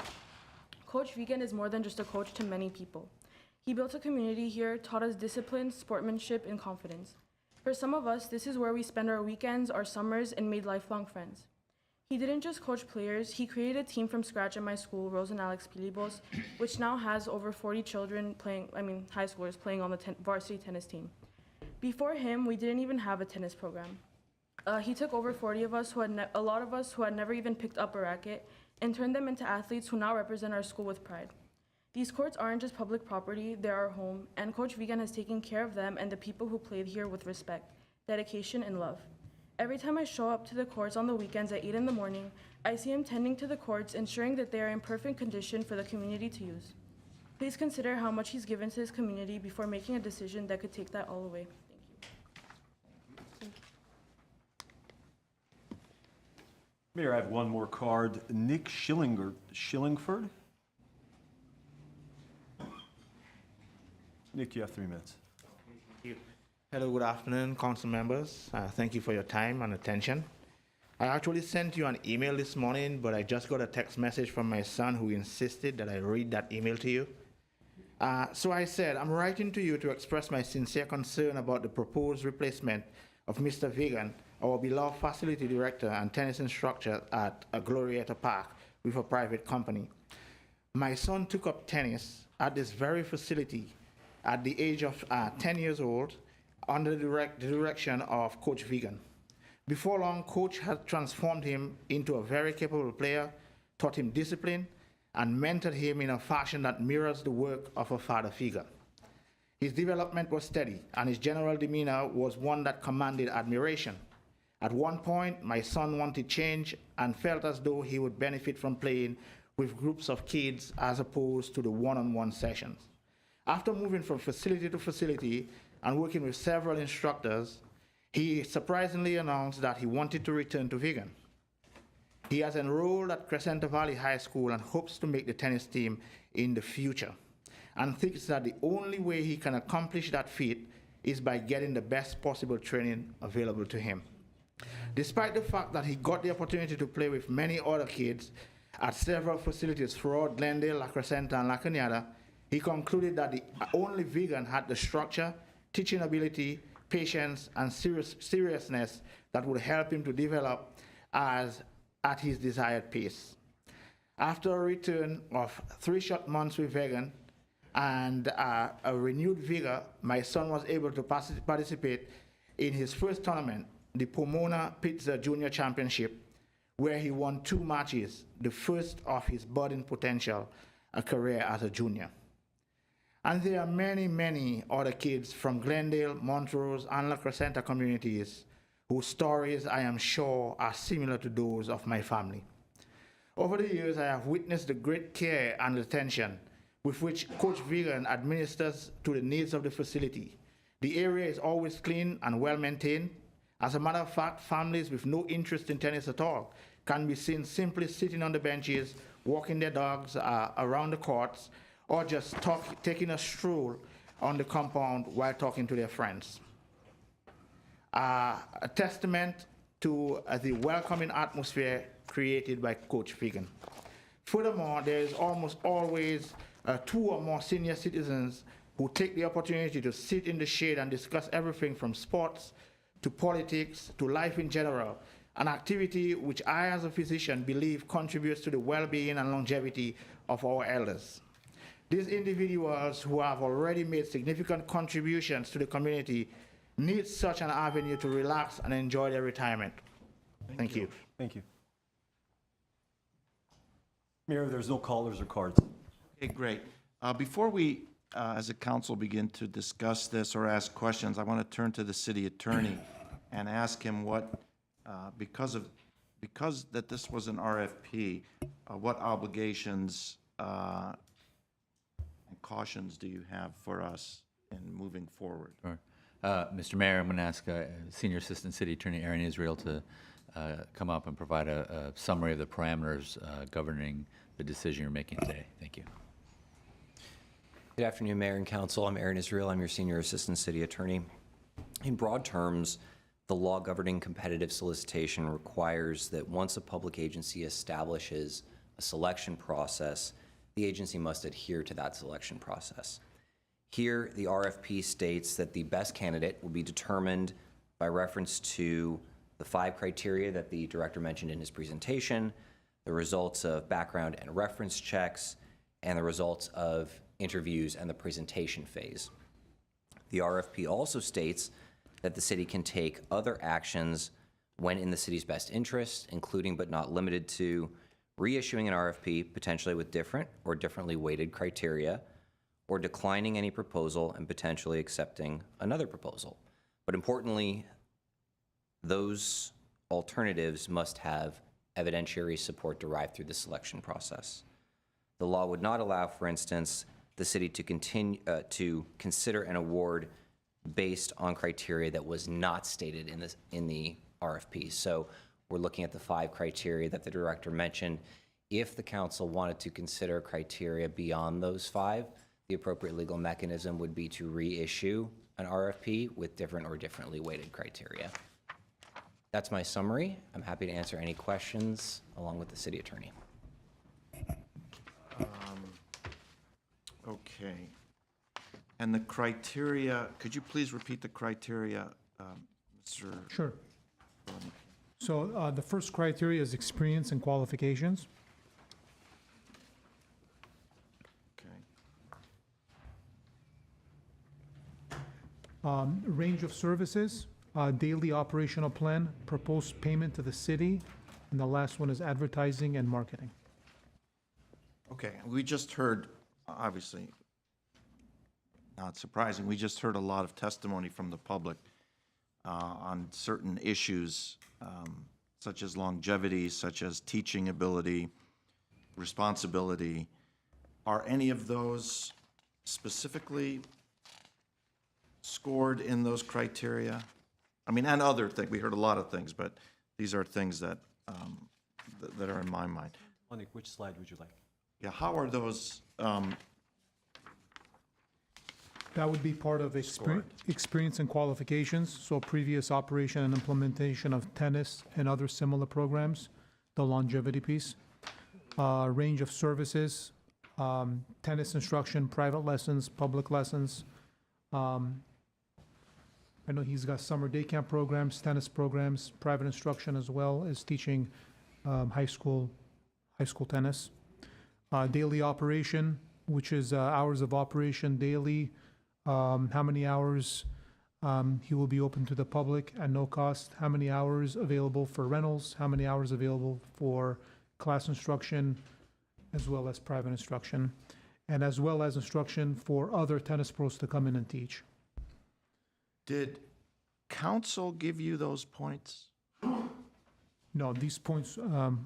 Speaker 18: Coach Vigan is more than just a coach to many people. He built a community here, taught us discipline, sportsmanship, and confidence. For some of us, this is where we spend our weekends, our summers, and made lifelong friends. He didn't just coach players, he created a team from scratch at my school, Rose and Alex Pilibos, which now has over 40 children high schoolers playing on the varsity tennis team. Before him, we didn't even have a tennis program. He took over 40 of us, a lot of us who had never even picked up a racket, and turned them into athletes who now represent our school with pride. These courts aren't just public property, they're our home, and Coach Vigan has taken care of them and the people who played here with respect, dedication, and love. Every time I show up to the courts on the weekends at 8 in the morning, I see him tending to the courts, ensuring that they are in perfect condition for the community to use. Please consider how much he's given to his community before making a decision that could take that all away. Thank you.
Speaker 2: Mayor, I have one more card. Nick Schillingford. Nick, you have 3 minutes.
Speaker 19: Thank you. Hello, good afternoon, council members. Thank you for your time and attention. I actually sent you an email this morning, but I just got a text message from my son who insisted that I read that email to you. So I said, I'm writing to you to express my sincere concern about the proposed replacement of Mr. Vigan, our beloved facility director and tennis instructor at Glorieta Park, with a private company. My son took up tennis at this very facility at the age of 10 years old under the direction of Coach Vigan. Before long, Coach had transformed him into a very capable player, taught him discipline, and mentored him in a fashion that mirrors the work of a father figure. His development was steady, and his general demeanor was one that commanded admiration. At one point, my son wanted change and felt as though he would benefit from playing with groups of kids as opposed to the one-on-one sessions. After moving from facility to facility and working with several instructors, he surprisingly announced that he wanted to return to Vigan. He has enrolled at Crescenta Valley High School and hopes to make the tennis team in the future, and thinks that the only way he can accomplish that feat is by getting the best possible training available to him. Despite the fact that he got the opportunity to play with many other kids at several facilities throughout Glendale, La Crescenta, and La Cañada, he concluded that the only Vigan had the structure, teaching ability, patience, and seriousness that would help him to develop at his desired pace. After a return of 3 short months with Vigan and a renewed vigor, my son was able to participate in his first tournament, the Pomona Pizza Junior Championship, where he won 2 matches, the first of his budding potential, a career as a junior. And there are many, many other kids from Glendale, Montrose, and La Crescenta communities whose stories, I am sure, are similar to those of my family. Over the years, I have witnessed the great care and attention with which Coach Vigan administers to the needs of the facility. The area is always clean and well maintained. As a matter of fact, families with no interest in tennis at all can be seen simply sitting on the benches, walking their dogs around the courts, or just taking a stroll on the compound while talking to their friends. A testament to the welcoming atmosphere created by Coach Vigan. Furthermore, there is almost always 2 or more senior citizens who take the opportunity to sit in the shade and discuss everything from sports to politics to life in general, an activity which I as a physician believe contributes to the well-being and longevity of our elders. These individuals who have already made significant contributions to the community need such an avenue to relax and enjoy their retirement. Thank you.
Speaker 2: Thank you. Mayor, there's no callers or cards.
Speaker 1: Okay, great. Before we, as a council, begin to discuss this or ask questions, I want to turn to the city attorney and ask him what, because that this was an RFP, what obligations and cautions do you have for us in moving forward?
Speaker 10: Sure. Mr. Mayor, I'm going to ask Senior Assistant City Attorney Aaron Israel to come up and provide a summary of the parameters governing the decision you're making today. Thank you.
Speaker 20: Good afternoon, Mayor and Council. I'm Aaron Israel. I'm your Senior Assistant City Attorney. In broad terms, the law governing competitive solicitation requires that once a public agency establishes a selection process, the agency must adhere to that selection process. Here, the RFP states that the best candidate will be determined by reference to the 5 criteria that the director mentioned in his presentation, the results of background and reference checks, and the results of interviews and the presentation phase. The RFP also states that the city can take other actions when in the city's best interest, including but not limited to reissuing an RFP potentially with different or differently weighted criteria, or declining any proposal and potentially accepting another proposal. But importantly, those alternatives must have evidentiary support derived through the selection process. The law would not allow, for instance, the city to continue to consider an award based on criteria that was not stated in the RFP. So we're looking at the 5 criteria that the director mentioned. If the council wanted to consider criteria beyond those 5, the appropriate legal mechanism would be to reissue an RFP with different or differently weighted criteria. That's my summary. I'm happy to answer any questions along with the city attorney.
Speaker 1: Okay. And the criteria, could you please repeat the criteria, Mr.
Speaker 5: Sure. So the first criteria is experience and qualifications. Range of services, daily operational plan, proposed payment to the city, and the last one is advertising and marketing.
Speaker 1: Okay, we just heard, obviously, not surprising, we just heard a lot of testimony from the public on certain issues, such as longevity, such as teaching ability, responsibility. Are any of those specifically scored in those criteria? I mean, and other things, we heard a lot of things, but these are things that, that are in my mind.
Speaker 2: Onik, which slide would you like?
Speaker 1: Yeah, how are those,
Speaker 5: That would be part of experience and qualifications, so previous operation and implementation of tennis and other similar programs, the longevity piece. Range of services, tennis instruction, private lessons, public lessons. I know he's got summer day camp programs, tennis programs, private instruction, as well as teaching high school tennis. Daily operation, which is hours of operation daily, how many hours he will be open to the public at no cost, how many hours available for rentals, how many hours available for class instruction, as well as private instruction, and as well as instruction for other tennis pros to come in and teach.
Speaker 1: Did council give you those points?
Speaker 5: No, these points,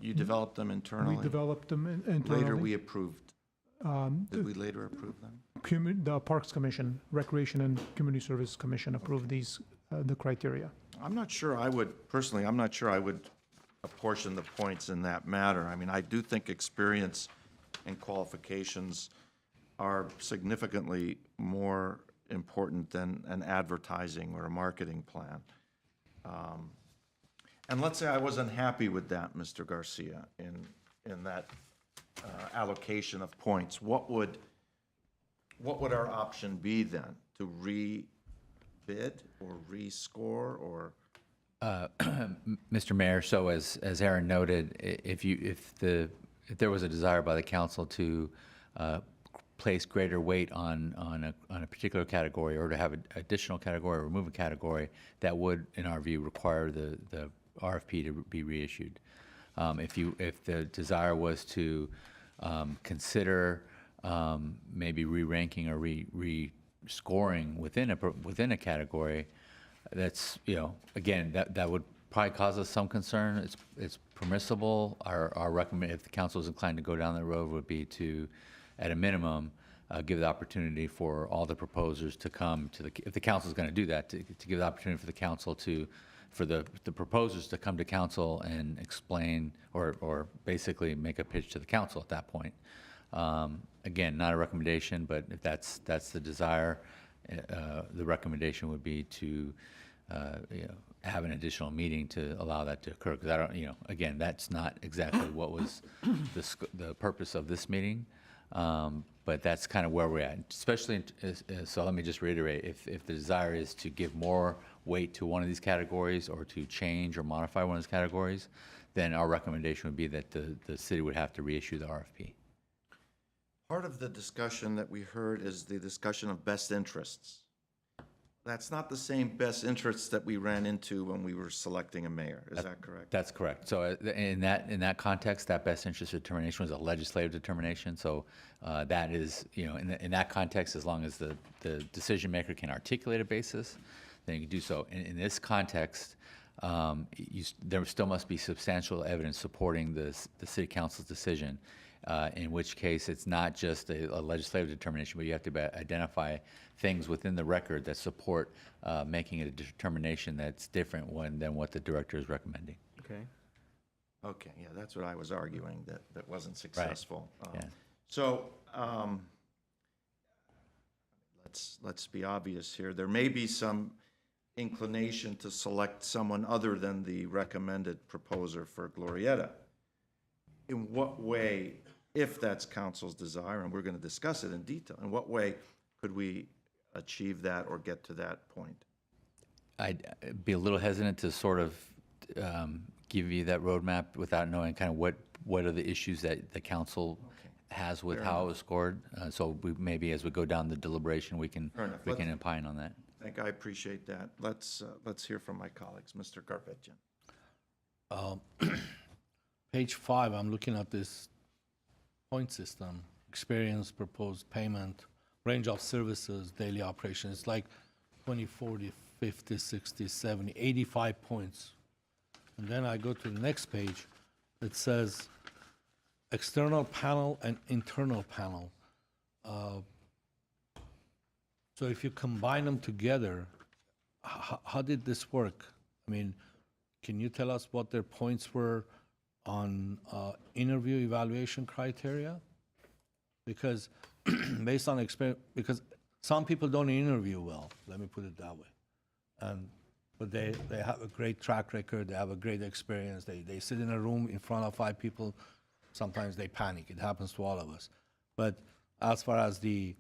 Speaker 1: You developed them internally?
Speaker 5: we developed them internally.
Speaker 1: Later, we approved. Did we later approve them?
Speaker 5: The Parks Commission, Recreation and Community Service Commission approved these, the criteria.
Speaker 1: I'm not sure I would, personally, I'm not sure I would apportion the points in that matter. I mean, I do think experience and qualifications are significantly more important than an advertising or a marketing plan. And let's say I was unhappy with that, Mr. Garcia, in that allocation of points. What would our option be then? To re-bid or rescore or?
Speaker 10: Mr. Mayor, so as Aaron noted, if there was a desire by the council to place greater weight on a particular category, or to have an additional category or remove a category, that would, in our view, require the RFP to be reissued. If the desire was to consider maybe re-ranking or re-scoring within a category, that's, again, that would probably cause us some concern. It's permissible. Our recommend, if the council is inclined to go down that road, would be to, at a minimum, give the opportunity for all the proposers to come to if the council is going to do that, to give the opportunity for the council for the proposers to come to council and explain or basically make a pitch to the council at that point. Again, not a recommendation, but if that's the desire, the recommendation would be to have an additional meeting to allow that to occur. Because I don't, again, that's not exactly what was the purpose of this meeting. But that's kind of where we're at. Especially, so let me just reiterate: if the desire is to give more weight to one of these categories, or to change or modify one of these categories, then our recommendation would be that the city would have to reissue the RFP.
Speaker 1: Part of the discussion that we heard is the discussion of best interests. That's not the same best interests that we ran into when we were selecting a mayor. Is that correct?
Speaker 10: That's correct. So in that context, that best interest determination was a legislative determination. So that is, in that context, as long as the decision maker can articulate a basis, then you can do so. In this context, there still must be substantial evidence supporting the city council's decision. In which case, it's not just a legislative determination, but you have to identify things within the record that support making a determination that's different than what the director is recommending.
Speaker 1: Okay. Okay, yeah, that's what I was arguing, that wasn't successful.
Speaker 10: Yeah.
Speaker 1: So, let's be obvious here. There may be some inclination to select someone other than the recommended proposer for Glorieta. In what way, if that's council's desire, and we're going to discuss it in detail, in what way could we achieve that or get to that point?
Speaker 10: I'd be a little hesitant to sort of give you that roadmap without knowing kind of what are the issues that the council has with how it was scored. So maybe as we go down the deliberation, we can opine on that.
Speaker 1: I appreciate that. Let's hear from my colleagues. Mr. Garpetian.
Speaker 21: Page 5, I'm looking at this point system: experience, proposed payment, range of services, daily operations. It's like 20, 40, 50, 60, 70, 85 points. And then I go to the next page. It says external panel and internal panel. So if you combine them together, how did this work? I mean, can you tell us what their points were on interview evaluation criteria? Because based on experience, because some people don't interview well, let me put it that way. But they have a great track record, they have a great experience, they sit in a room in front of 5 people, sometimes they panic, it happens to all of us. But as far as the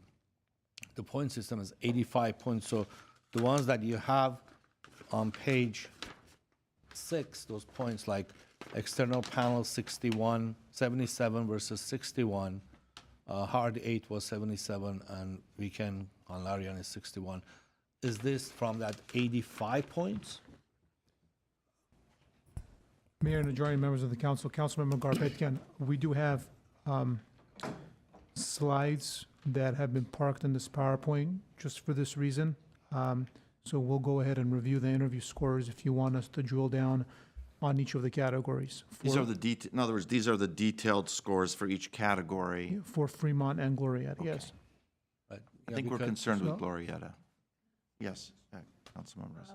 Speaker 21: point system is 85 points, so the ones that you have on page 6, those points like external panel 77 versus 61, hard 8 was 77, and weekend on Larian is 61. Is this from that 85 points?
Speaker 5: Mayor and adjoining members of the council, Councilmember Garpetian, we do have slides that have been parked in this PowerPoint just for this reason. So we'll go ahead and review the interview scores if you want us to drill down on each of the categories.
Speaker 1: These are the in other words, these are the detailed scores for each category.
Speaker 5: For Fremont and Glorieta, yes.
Speaker 21: But,
Speaker 1: I
Speaker 21: yeah,
Speaker 1: think we're
Speaker 21: because-
Speaker 1: concerned with
Speaker 5: So-
Speaker 1: Glorieta. Yes, Councilmember Rossi.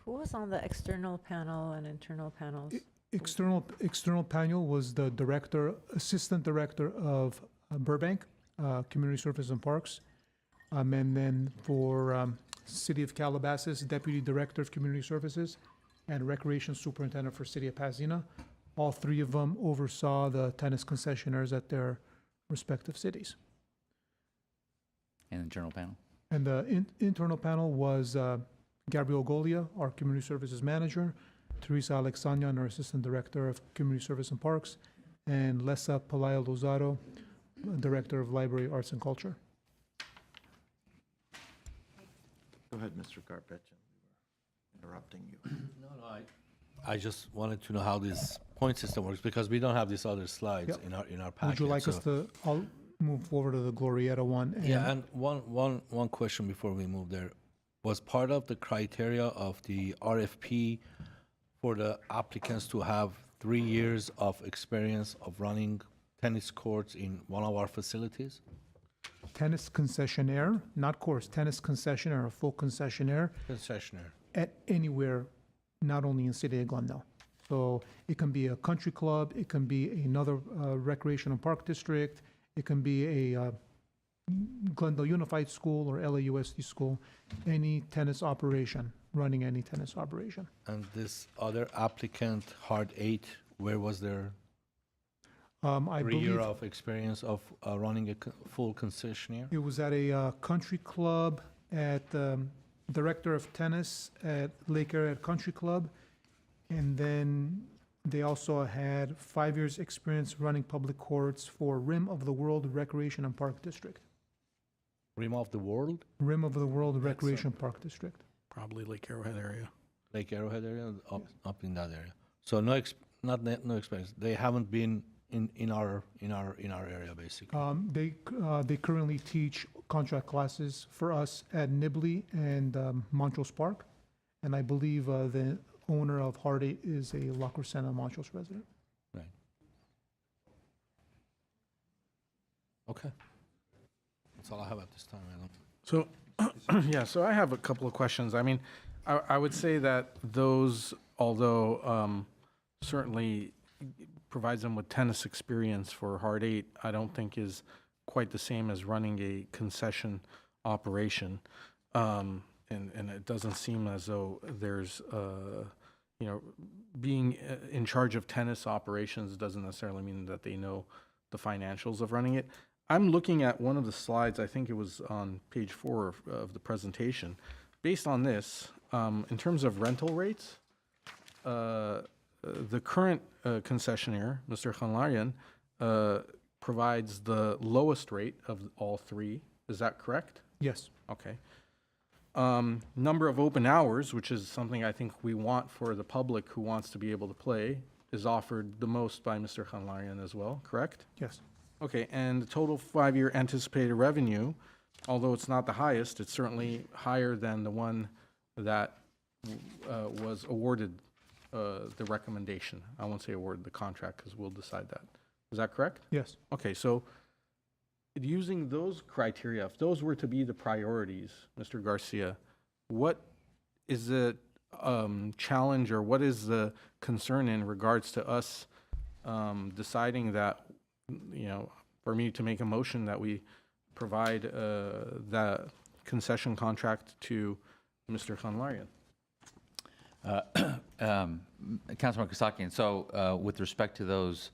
Speaker 9: Who was on the external panel and internal panels?
Speaker 5: External panel was the assistant director of Burbank, Community Services and Parks. And then for City of Calabasas, Deputy Director of Community Services and Recreation Superintendent for City of Pasadena. All 3 of them oversaw the tennis concessionaires at their respective cities.
Speaker 10: And the general panel?
Speaker 5: And the internal panel was Gabriel Golia, our Community Services Manager, Teresa Alexanian, our Assistant Director of Community Service and Parks, and Lesa Palayo Lozado, Director of Library, Arts and Culture.
Speaker 1: Go ahead, Mr. Garpetian. Interrupting you.
Speaker 21: No, I just wanted to know how this point system works, because we don't have these other slides
Speaker 5: Yep.
Speaker 21: in our packet.
Speaker 5: Would you like
Speaker 21: so-
Speaker 5: us to, I'll move forward to the Glorieta one.
Speaker 21: Yeah, and one question before we move there. Was part of the criteria of the RFP for the applicants to have 3 years of experience of running tennis courts in one of our facilities?
Speaker 5: Tennis concessionaire, not course, tennis concessionaire, a full concessionaire
Speaker 21: Concessionaire.
Speaker 5: at anywhere, not only in City of Glendale. So it can be a country club, it can be another recreation and park district, it can be a Glendale Unified School or LAUSD school, any tennis operation, running any tennis operation.
Speaker 21: And this other applicant, Hard 8, where was their
Speaker 5: I
Speaker 21: 3 year
Speaker 5: believe
Speaker 21: of experience of running a full concessionaire?
Speaker 5: it was at a country club at Director of Tennis at Lake Area Country Club. And then they also had 5 years' experience running public courts for Rim of the World Recreation and Park District.
Speaker 21: Rim of the World?
Speaker 5: Rim of the World Recreation Park District.
Speaker 8: Probably Lake Arrowhead area.
Speaker 21: Lake Arrowhead area, up in that area. So no experience. They haven't been in our area basically.
Speaker 5: They currently teach contract classes for us at Nibley and Montrose Park. And I believe the owner of Hard 8 is a La Crescenta Montrose resident.
Speaker 21: Right. Okay. That's all I have at this time, Adam.
Speaker 8: So, yeah, so I have a couple of questions. I mean, I would say that those, although certainly provides them with tennis experience for Hard 8, I don't think is quite the same as running a concession operation. And it doesn't seem as though there's, being in charge of tennis operations doesn't necessarily mean that they know the financials of running it. I'm looking at one of the slides, I think it was on page 4 of the presentation. Based on this, in terms of rental rates, the current concessionaire, Mr. Khanlarian, provides the lowest rate of all 3. Is that correct?
Speaker 5: Yes.
Speaker 8: Okay. Number of open hours, which is something I think we want for the public who wants to be able to play, is offered the most by Mr. Khanlarian as well, correct?
Speaker 5: Yes.
Speaker 8: Okay, and the total 5-year anticipated revenue, although it's not the highest, it's certainly higher than the one that was awarded the recommendation. I won't say awarded the contract because we'll decide that. Is that correct?
Speaker 5: Yes.
Speaker 8: Okay, so using those criteria, if those were to be the priorities, Mr. Garcia, what is the challenge or what is the concern in regards to us deciding that, for me to make a motion that we provide the concession contract to Mr. Khanlarian?
Speaker 10: Councilman Kasakian, so with respect to those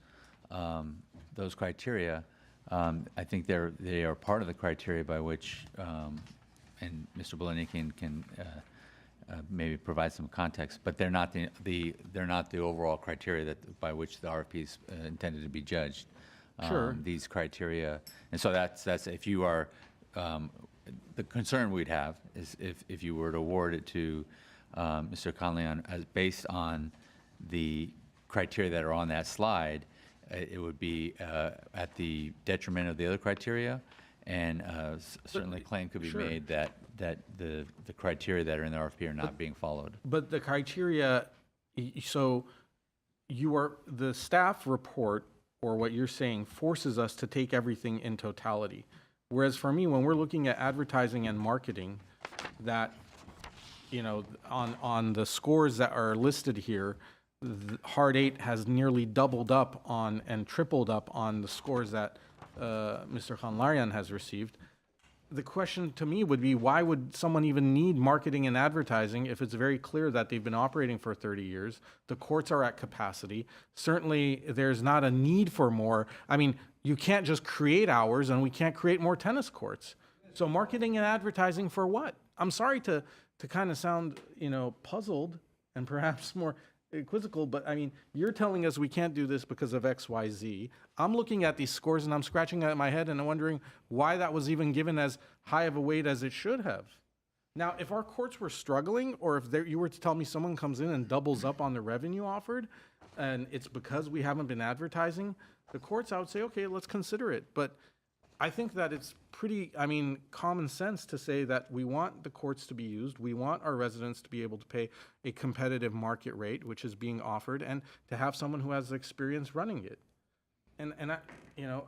Speaker 10: criteria, I think they are part of the criteria by which, and Mr. Belinikian can maybe provide some context, but they're not the overall criteria that by which the RFP is intended to be judged.
Speaker 8: Sure.
Speaker 10: These criteria, and so that's if you are, the concern we'd have is if you were to award it to Mr. Khanlarian as based on the criteria that are on that slide, it would be at the detriment of the other criteria, and certainly a claim could be
Speaker 8: Sure.
Speaker 10: made that the criteria that are in the RFP are not being followed.
Speaker 8: But the criteria, so the staff report, or what you're saying, forces us to take everything in totality. Whereas for me, when we're looking at advertising and marketing, that, on the scores that are listed here, Hard 8 has nearly doubled up on and tripled up on the scores that Mr. Khanlarian has received. The question to me would be, why would someone even need marketing and advertising if it's very clear that they've been operating for 30 years? The courts are at capacity. Certainly, there's not a need for more. I mean, you can't just create hours, and we can't create more tennis courts. So marketing and advertising for what? I'm sorry to kind of sound, puzzled and perhaps more quizzical, but I mean, you're telling us we can't do this because of X, Y, Z. I'm looking at these scores and I'm scratching at my head and I'm wondering why that was even given as high of a weight as it should have. Now, if our courts were struggling, or if you were to tell me someone comes in and doubles up on the revenue offered, and it's because we haven't been advertising, the courts, I would say, okay, let's consider it. But I think that it's pretty, common sense to say that we want the courts to be used, we want our residents to be able to pay a competitive market rate, which is being offered, and to have someone who has experience running it. And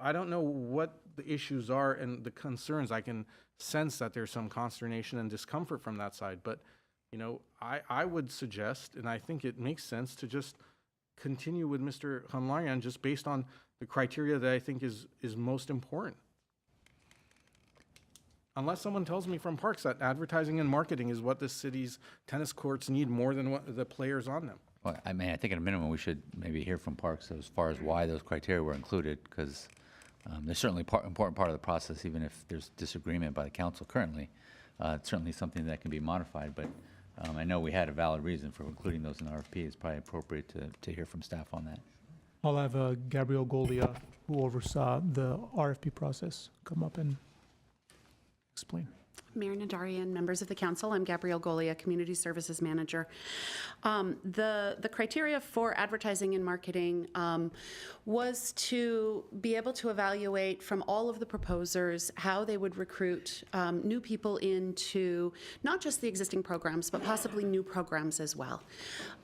Speaker 8: I don't know what the issues are and the concerns. I can sense that there's some consternation and discomfort from that side, but I would suggest, and I think it makes sense, to just continue with Mr. Khanlarian just based on the criteria that I think is most important. Unless someone tells me from Parks that advertising and marketing is what this city's tennis courts need more than what the players on them.
Speaker 10: Well, I think at a minimum, we should maybe hear from Parks as far as why those criteria were included, because they're certainly important part of the process, even if there's disagreement by the council currently. It's certainly something that can be modified, but I know we had a valid reason for including those in the RFP. It's probably appropriate to hear from staff on that.
Speaker 5: I'll have Gabriel Golia, who oversaw the RFP process, come up and explain.
Speaker 4: Mayor Nadarian, members of the council, I'm Gabrielle Golia, Community Services Manager. The criteria for advertising and marketing was to be able to evaluate from all of the proposers how they would recruit new people into not just the existing programs, but possibly new programs as well.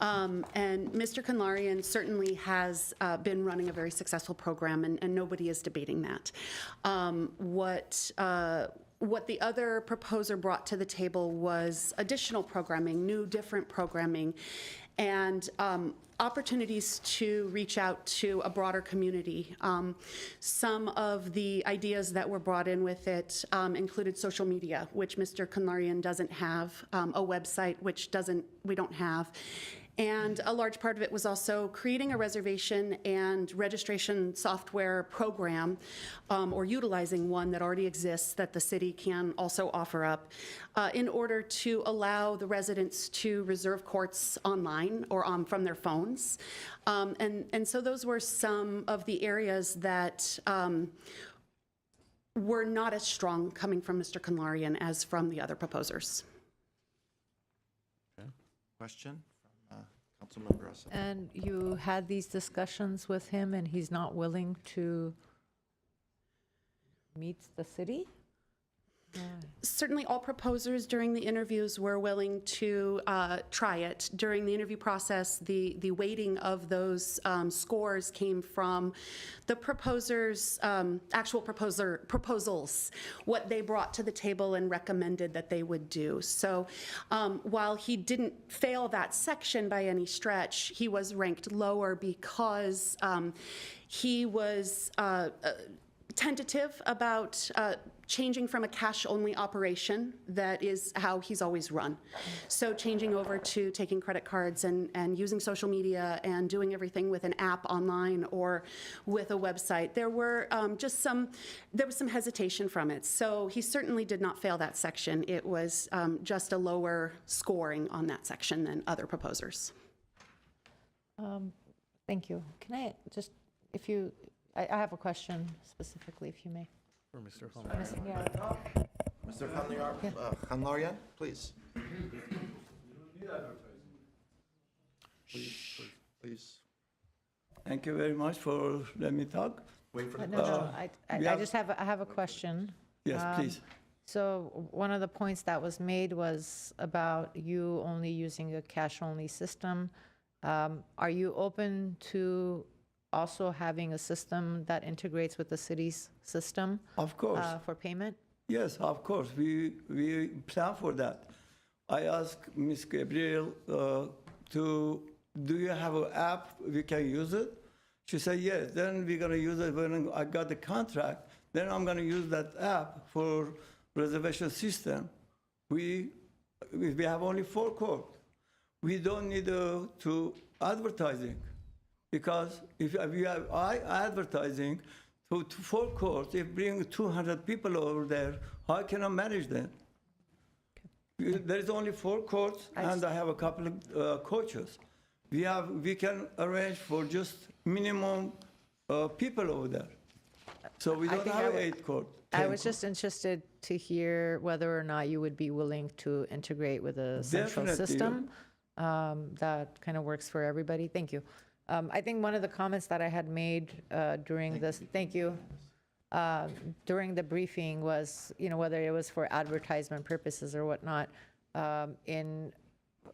Speaker 4: And Mr. Khanlarian certainly has been running a very successful program, and nobody is debating that. What the other proposer brought to the table was additional programming, new, different programming, and opportunities to reach out to a broader community. Some of the ideas that were brought in with it included social media, which Mr. Khanlarian doesn't have, a website, which we don't have. And a large part of it was also creating a reservation and registration software program, or utilizing one that already exists that the city can also offer up, in order to allow the residents to reserve courts online or from their phones. And so those were some of the areas that were not as strong coming from Mr. Khanlarian as from the other proposers.
Speaker 1: Okay. Question? Councilmember Asa.
Speaker 9: And you had these discussions with him, and he's not willing to meet the city?
Speaker 4: Certainly all proposers during the interviews were willing to try it. During the interview process, the weighting of those scores came from the proposers' actual proposals, what they brought to the table and recommended that they would do. So while he didn't fail that section by any stretch, he was ranked lower because he was tentative about changing from a cash-only operation that is how he's always run. So changing over to taking credit cards and using social media and doing everything with an app online or with a website. There was some hesitation from it. So he certainly did not fail that section. It was just a lower scoring on that section than other proposers.
Speaker 9: Thank you. Can I just, I have a question specifically, if you may.
Speaker 8: For Mr.
Speaker 1: Mr. Khanlarian, please. Please.
Speaker 3: Thank you very much for letting me talk.
Speaker 1: Wait for the
Speaker 9: No, I have a question.
Speaker 3: Yes, please.
Speaker 9: So one of the points that was made was about you only using a cash-only system. Are you open to also having a system that integrates with the city's system?
Speaker 3: Of course.
Speaker 9: For payment?
Speaker 3: Yes, of course. We plan for that. I asked Ms. Gabriel do you have an app we can use it? She said, yes. Then we're going to use it when I got the contract. Then I'm going to use that app for reservation system. We have only 4 courts. We don't need to advertising, because if we have advertising to 4 courts, if bring 200 people over there, how can I manage them? There is only 4 courts, and I have a couple of coaches. We can arrange for just minimum people over there. So we don't have 8 courts.
Speaker 9: I was just interested to hear whether or not you would be willing to integrate with a central
Speaker 3: Definitely.
Speaker 9: system that kind of works for everybody. Thank you. I think one of the comments that I had made during this, thank you, during the briefing was, whether it was for advertisement purposes or whatnot.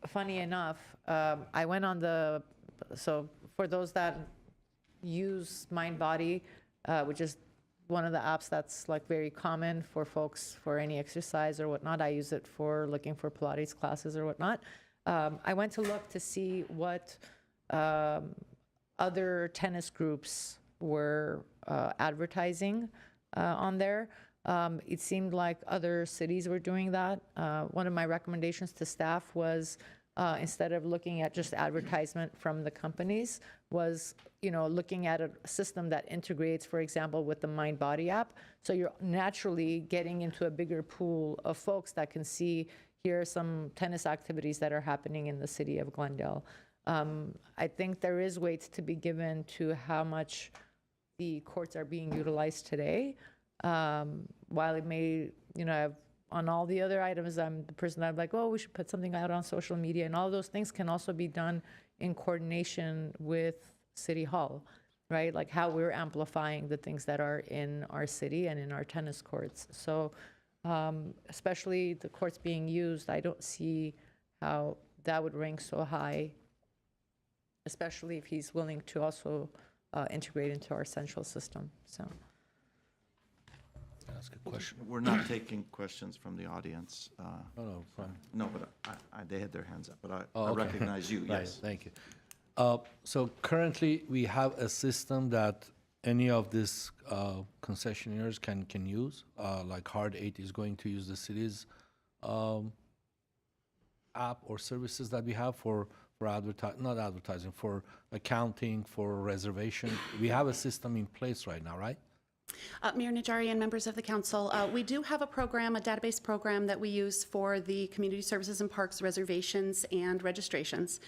Speaker 9: Funny enough, I went on so for those that use MindBody, which is one of the apps that's like very common for folks for any exercise or whatnot. I use it for looking for Pilates classes or whatnot. I went to look to see what other tennis groups were advertising on there. It seemed like other cities were doing that. One of my recommendations to staff was instead of looking at just advertisement from the companies, was looking at a system that integrates, for example, with the MindBody app. So you're naturally getting into a bigger pool of folks that can see here are some tennis activities that are happening in the city of Glendale. I think there is weight to be given to how much the courts are being utilized today. While it may, on all the other items, I'm the person that I'm like, oh, we should put something out on social media, and all those things can also be done in coordination with City Hall, right? Like how we're amplifying the things that are in our city and in our tennis courts. So especially the courts being used, I don't see how that would rank so high, especially if he's willing to also integrate into our central system, so.
Speaker 21: Ask a question.
Speaker 1: We're not taking questions from the audience.
Speaker 21: From.
Speaker 1: No, but they had their hands up, but I
Speaker 21: Okay.
Speaker 1: recognize you,
Speaker 21: Right,
Speaker 1: yes.
Speaker 21: thank you. So currently, we have a system that any of these concessionaires can use, like Hard 8 is going to use the city's app or services that we have for not advertising, for accounting, for reservation. We have a system in place right now, right?
Speaker 4: Mayor Najarian, members of the council, we do have a program, a database program that we use for the community services and parks reservations and registrations.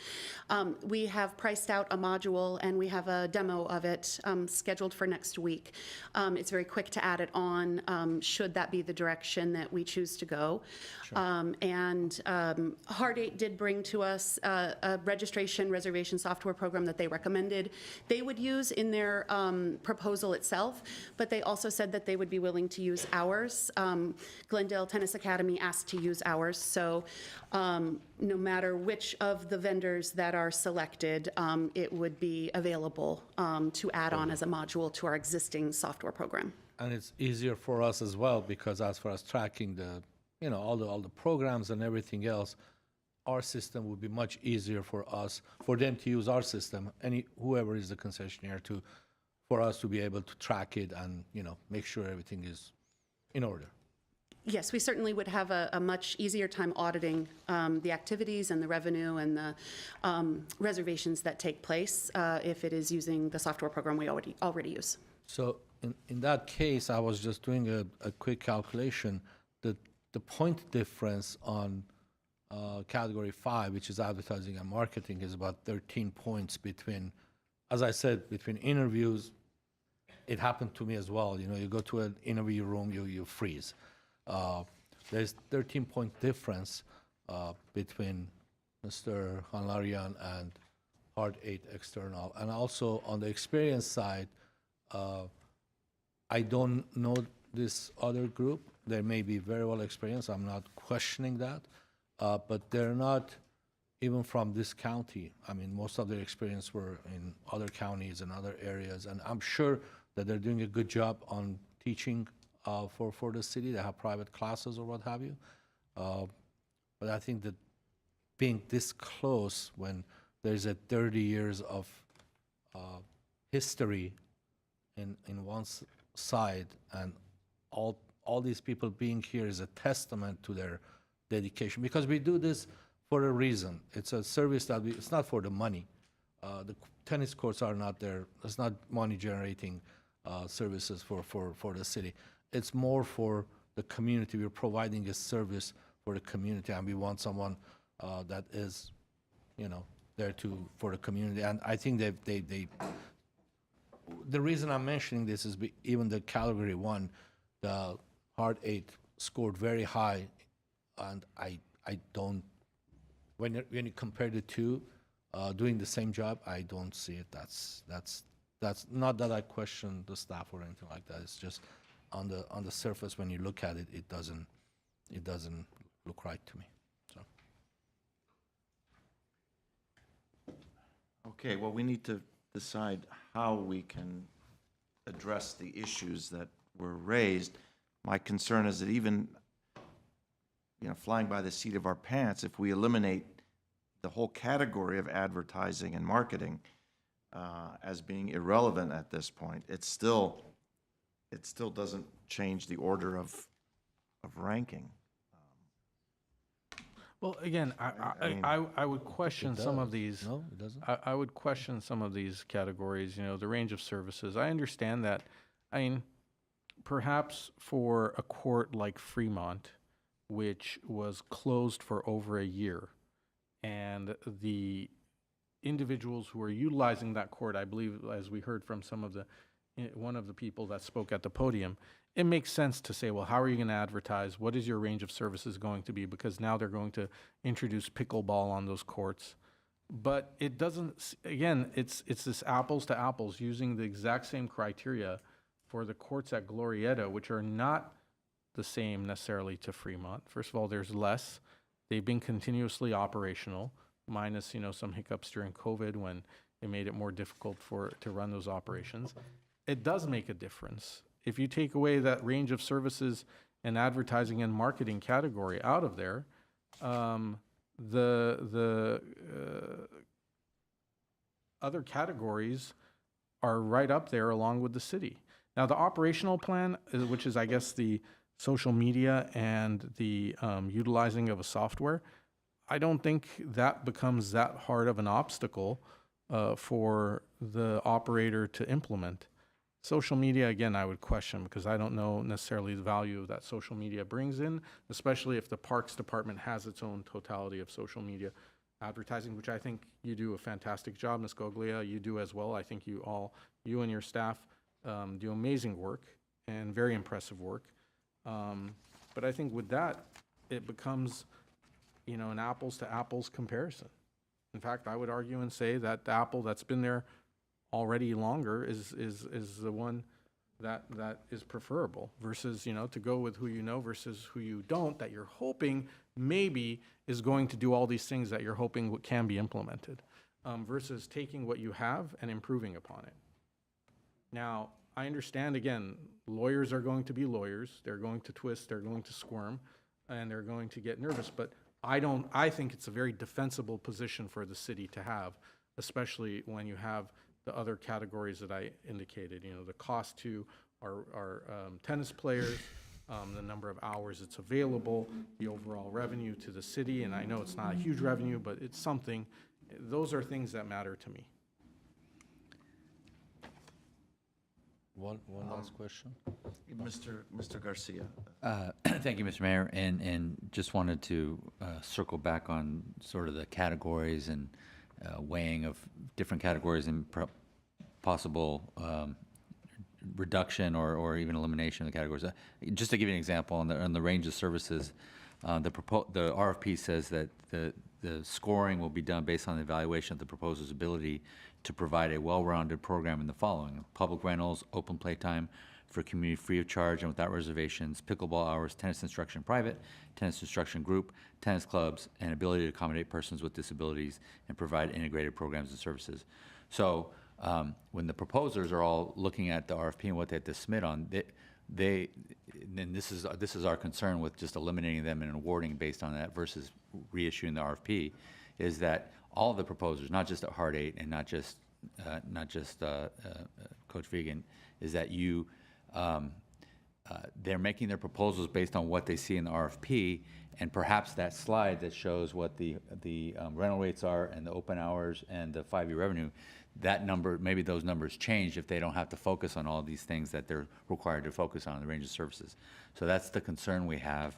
Speaker 4: We have priced out a module and we have a demo of it scheduled for next week. It's very quick to add it on should that be the direction that we choose to go. Hard 8 did bring to us a registration reservation software program that they recommended they would use in their proposal itself, but they also said that they would be willing to use ours. Glendale Tennis Academy asked to use ours, so no matter which of the vendors that are selected, it would be available to add on as a module to our existing software program.
Speaker 21: And it's easier for us as well, because as far as tracking the, all the programs and everything else, our system would be much easier for us, for them to use our system, whoever is the concessionaire, for us to be able to track it and, make sure everything is in order.
Speaker 4: Yes, we certainly would have a much easier time auditing the activities and the revenue and the reservations that take place if it is using the software program we already use.
Speaker 21: So in that case, I was just doing a quick calculation. The point difference on category 5, which is advertising and marketing, is about 13 points between, as I said, between interviews. It happened to me as well. You go to an interview room, you freeze. There's 13-point difference between Mr. Hanlarian and Hard 8 External. And also on the experience side, I don't know this other group. They may be very well experienced. I'm not questioning that. But they're not even from this county. I mean, most of their experience were in other counties and other areas. And I'm sure that they're doing a good job on teaching for the city. They have private classes or what have you. But I think that being this close when there's a 30 years of history in one side, and all these people being here is a testament to their dedication, because we do this for a reason. It's a service that it's not for the money. The tennis courts are not there. It's not money generating services for the city. It's more for the community. We're providing a service for the community, and we want someone that is, there for the community. And I think the reason I'm mentioning this is even the category 1, the Hard 8 scored very high, and I don't. When you compare the two, doing the same job, I don't see it. That's not that I question the staff or anything like that. It's just on the surface when you look at it, it doesn't look right to me. So.
Speaker 1: Okay, well, we need to decide how we can address the issues that were raised. My concern is that even, flying by the seat of our pants, if we eliminate the whole category of advertising and marketing as being irrelevant at this point, it still doesn't change the order of ranking.
Speaker 8: Well, again, I would question some of these.
Speaker 21: No, it doesn't.
Speaker 8: I would question some of these categories, the range of services. I understand that. I mean, perhaps for a court like Fremont, which was closed for over a year, and the individuals who are utilizing that court, I believe, as we heard from one of the people that spoke at the podium, it makes sense to say, well, how are you going to advertise? What is your range of services going to be? Because now they're going to introduce pickleball on those courts. But it doesn't, again, it's this apples to apples, using the exact same criteria for the courts at Glorieta, which are not the same necessarily to Fremont. First of all, there's less. They've been continuously operational, minus, some hiccups during COVID when it made it more difficult to run those operations. It does make a difference. If you take away that range of services and advertising and marketing category out of there, the other categories are right up there along with the city. Now, the operational plan, which is, I guess, the social media and the utilizing of a software, I don't think that becomes that hard of an obstacle for the operator to implement. Social media, again, I would question, because I don't know necessarily the value that social media brings in, especially if the Parks Department has its own totality of social media advertising, which I think you do a fantastic job, Ms. Goglia. You do as well. I think you and your staff do amazing work and very impressive work. But I think with that, it becomes, an apples to apples comparison. In fact, I would argue and say that the apple that's been there already longer is the one that is preferable, versus, to go with who you know versus who you don't, that you're hoping maybe is going to do all these things that you're hoping can be implemented, versus taking what you have and improving upon it. Now, I understand, again, lawyers are going to be lawyers. They're going to twist, they're going to squirm, and they're going to get nervous. But I think it's a very defensible position for the city to have, especially when you have the other categories that I indicated, you know, the cost to our tennis players, the number of hours it's available, the overall revenue to the city, and I know it's not a huge revenue, but it's something. Those are things that matter to me.
Speaker 21: One last question.
Speaker 1: Mr. Garcia.
Speaker 10: Thank you, Mr. Mayor, and just wanted to circle back on sort of the categories and weighing of different categories and possible reduction or even elimination of the categories. Just to give you an example, on the range of services, the RFP says that the scoring will be done based on the evaluation of the proposer's ability to provide a well-rounded program in the following: public rentals, open playtime for community free of charge and without reservations, pickleball hours, tennis instruction private, tennis instruction group, tennis clubs, and ability to accommodate persons with disabilities and provide integrated programs and services. So when the proposers are all looking at the RFP and what they have to submit on, and this is our concern with just eliminating them and awarding based on that versus reissuing the RFP, is that all of the proposers, not just at Heart 8 and not just Coach Vegan, is that they're making their proposals based on what they see in the RFP, and perhaps that slide that shows what the rental rates are and the open hours and the 5-year revenue, that number, maybe those numbers change if they don't have to focus on all these things that they're required to focus on in the range of services. So that's the concern we have,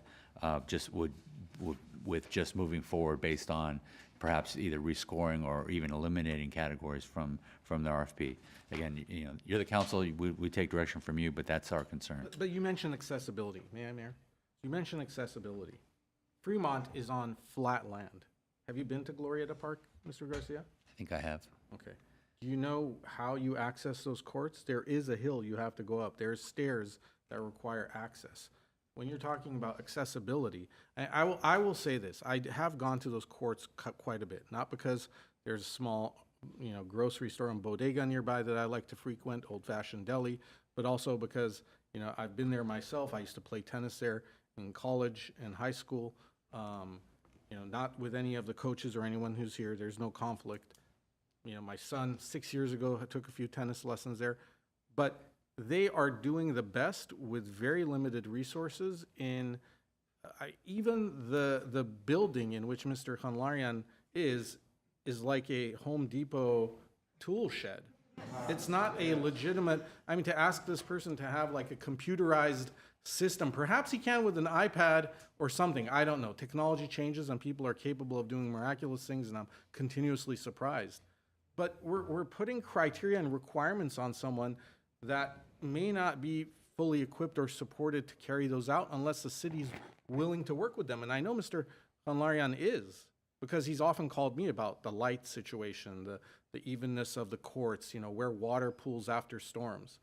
Speaker 10: with just moving forward based on perhaps either rescoring or even eliminating categories from the RFP. Again, you know, you're the council, we take direction from you, but that's our concern.
Speaker 8: But you mentioned accessibility, may I, Mayor? You mentioned accessibility. Fremont is on flat land. Have you been to Glorieta Park, Mr. Garcia?
Speaker 10: I think I have.
Speaker 8: Okay. Do you know how you access those courts? There is a hill you have to go up. There's stairs that require access. When you're talking about accessibility, I will say this: I have gone to those courts quite a bit. Not because there's a small, you know, grocery store and bodega nearby that I like to frequent, old-fashioned deli, but also because, you know, I've been there myself. I used to play tennis there in college and high school. You know, not with any of the coaches or anyone who's here. There's no conflict. You know, my son 6 years ago took a few tennis lessons there, but they are doing the best with very limited resources. In even the building in which Mr. Hanlarian is like a Home Depot tool shed. It's not a legitimate, I mean, to ask this person to have like a computerized system, perhaps he can with an iPad or something, I don't know. Technology changes and people are capable of doing miraculous things, and I'm continuously surprised. But we're putting criteria and requirements on someone that may not be fully equipped or supported to carry those out unless the city's willing to work with them. And I know Mr. Hanlarian is, because he's often called me about the light situation, the evenness of the courts, you know, where water pools after storms.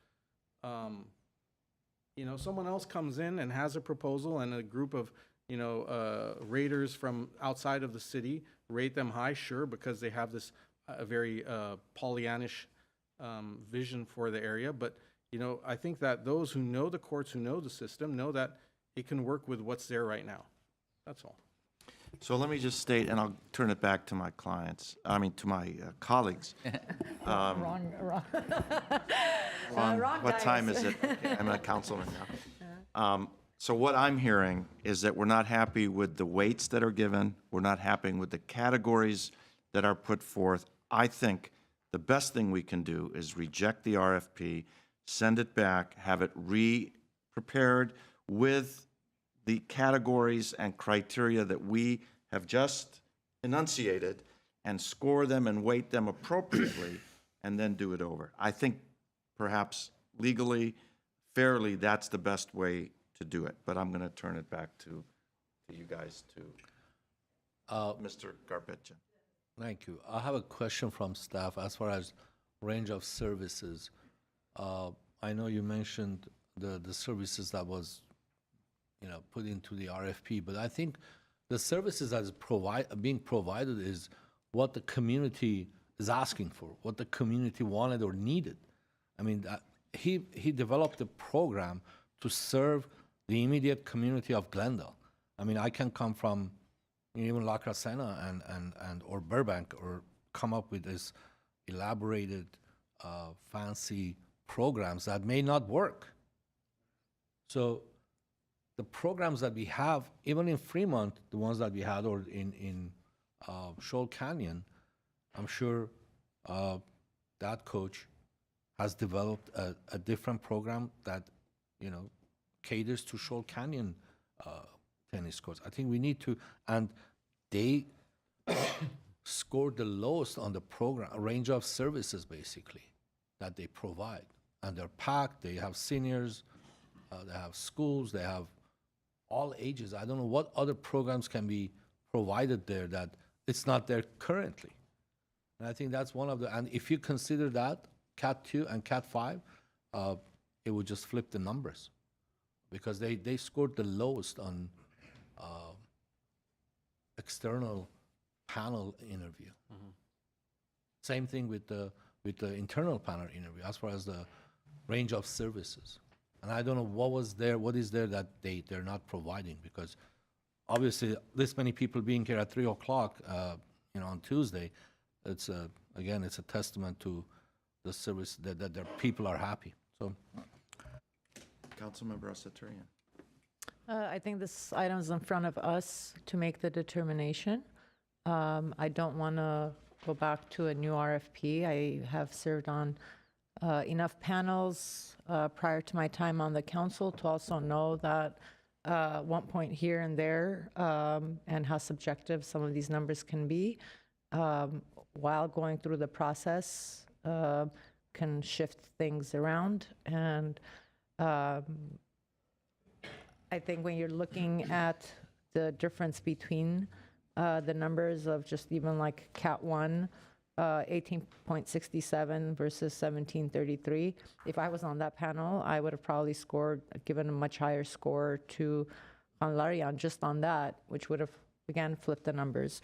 Speaker 8: You know, someone else comes in and has a proposal, and a group of, you know, raters from outside of the city rate them high, sure, because they have this very Pollyannish vision for the area. But, you know, I think that those who know the courts, who know the system, know that it can work with what's there right now. That's all.
Speaker 1: So let me just state, and I'll turn it back to my clients, to my colleagues.
Speaker 9: Wrong.
Speaker 1: What time is it? Okay, I'm a councilman now. So what I'm hearing is that we're not happy with the weights that are given. We're not happy with the categories that are put forth. I think the best thing we can do is reject the RFP, send it back, have it re-prepared with the categories and criteria that we have just enunciated, and score them and weight them appropriately, and then do it over. I think perhaps legally, fairly, that's the best way to do it. But I'm going to turn it back to you guys, to Mr. Garpetjan.
Speaker 21: Thank you. I have a question from staff as far as range of services. I know you mentioned the services that was, you know, put into the RFP, but I think the services that is being provided is what the community is asking for, what the community wanted or needed. I mean, he developed a program to serve the immediate community of Glendale. I mean, I can come from even La Crescenta and or Burbank, or come up with this elaborated fancy programs that may not work. So the programs that we have, even in Fremont, the ones that we had, or in Shoal Canyon, I'm sure that coach has developed a different program that, you know, caters to Shoal Canyon tennis courts. I think we need to, and they scored the lowest on the program, a range of services basically that they provide. And they're packed, they have seniors, they have schools, they have all ages. I don't know what other programs can be provided there that it's not there currently. And I think that's one of the, and if you consider that, Cat 2 and Cat 5, it would just flip the numbers because they scored the lowest on external panel interview. Same thing with the internal panel interview as far as the range of services. And I don't know what is there that they're not providing, because obviously this many people being here at 3 o'clock, on Tuesday, it's again, it's a testament to the service that their people are happy. So,
Speaker 1: Councilmember Asaturian.
Speaker 9: I think this item is in front of us to make the determination. I don't want to go back to a new RFP. I have served on enough panels prior to my time on the council to also know that one point here and there and how subjective some of these numbers can be while going through the process can shift things around. And I think when you're looking at the difference between the numbers of just even like Cat 1, 18.67 versus 1733. If I was on that panel, I would have probably given a much higher score to Larian just on that, which would have, again, flipped the numbers.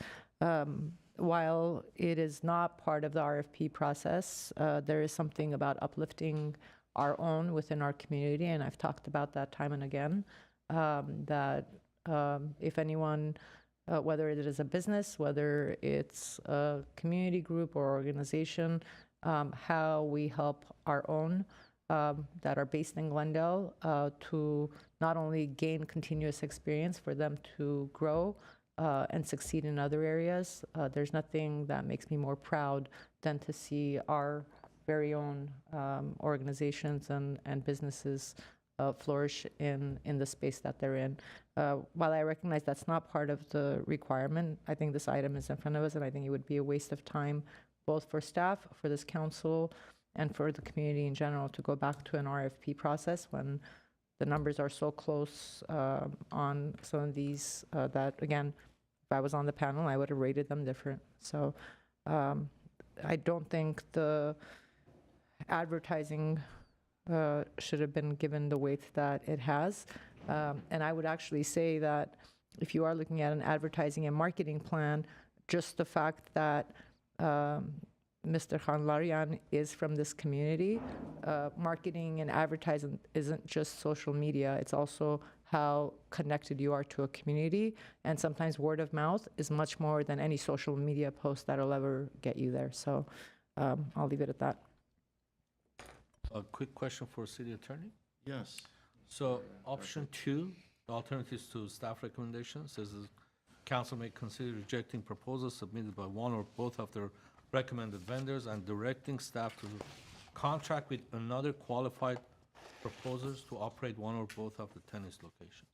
Speaker 9: While it is not part of the RFP process, there is something about uplifting our own within our community, and I've talked about that time and again, that if anyone, whether it is a business, whether it's a community group or organization, how we help our own that are based in Glendale to not only gain continuous experience, for them to grow and succeed in other areas. There's nothing that makes me more proud than to see our very own organizations and businesses flourish in the space that they're in. While I recognize that's not part of the requirement, I think this item is in front of us, and I think it would be a waste of time, both for staff, for this council, and for the community in general, to go back to an RFP process when the numbers are so close on some of these that, again, if I was on the panel, I would have rated them different. So I don't think the advertising should have been given the weight that it has. And I would actually say that if you are looking at an advertising and marketing plan, just the fact that Mr. Khanlarian is from this community, marketing and advertising isn't just social media, it's also how connected you are to a community. And sometimes word of mouth is much more than any social media post that'll ever get you there. So I'll leave it at that.
Speaker 21: A quick question for City Attorney.
Speaker 1: Yes.
Speaker 21: So option 2, the alternatives to staff recommendations, says the council may consider rejecting proposals submitted by one or both of their recommended vendors and directing staff to contract with another qualified proposers to operate one or both of the tennis locations.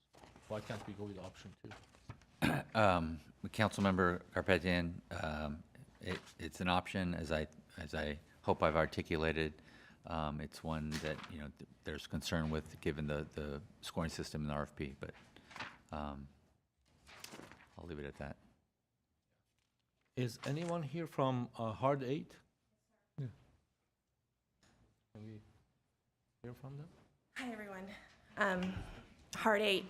Speaker 21: Why can't we go with option 2?
Speaker 10: Councilmember Garpetian, it's an option, as I hope I've articulated. It's one that, there's concern with, given the scoring system in the RFP, but I'll leave it at that.
Speaker 21: Is anyone here from Hard 8?
Speaker 5: Yeah.
Speaker 21: Can we hear from them?
Speaker 6: Hi, everyone. Hard 8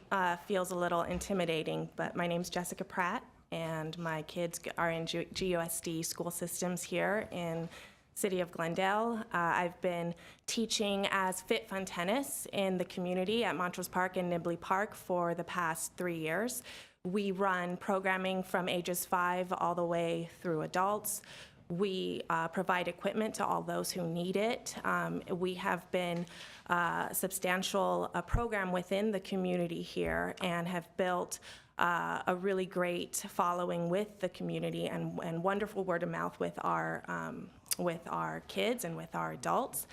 Speaker 6: feels a little intimidating, but my name's Jessica Pratt, and my kids are in GUSD school systems here in City of Glendale. I've been teaching as Fit Fun Tennis in the community at Montrose Park and Nibley Park for the past 3 years. We run programming from ages 5 all the way through adults. We provide equipment to all those who need it. We have been a substantial program within the community here and have built a really great following with the community and wonderful word of mouth with our kids and with our adults.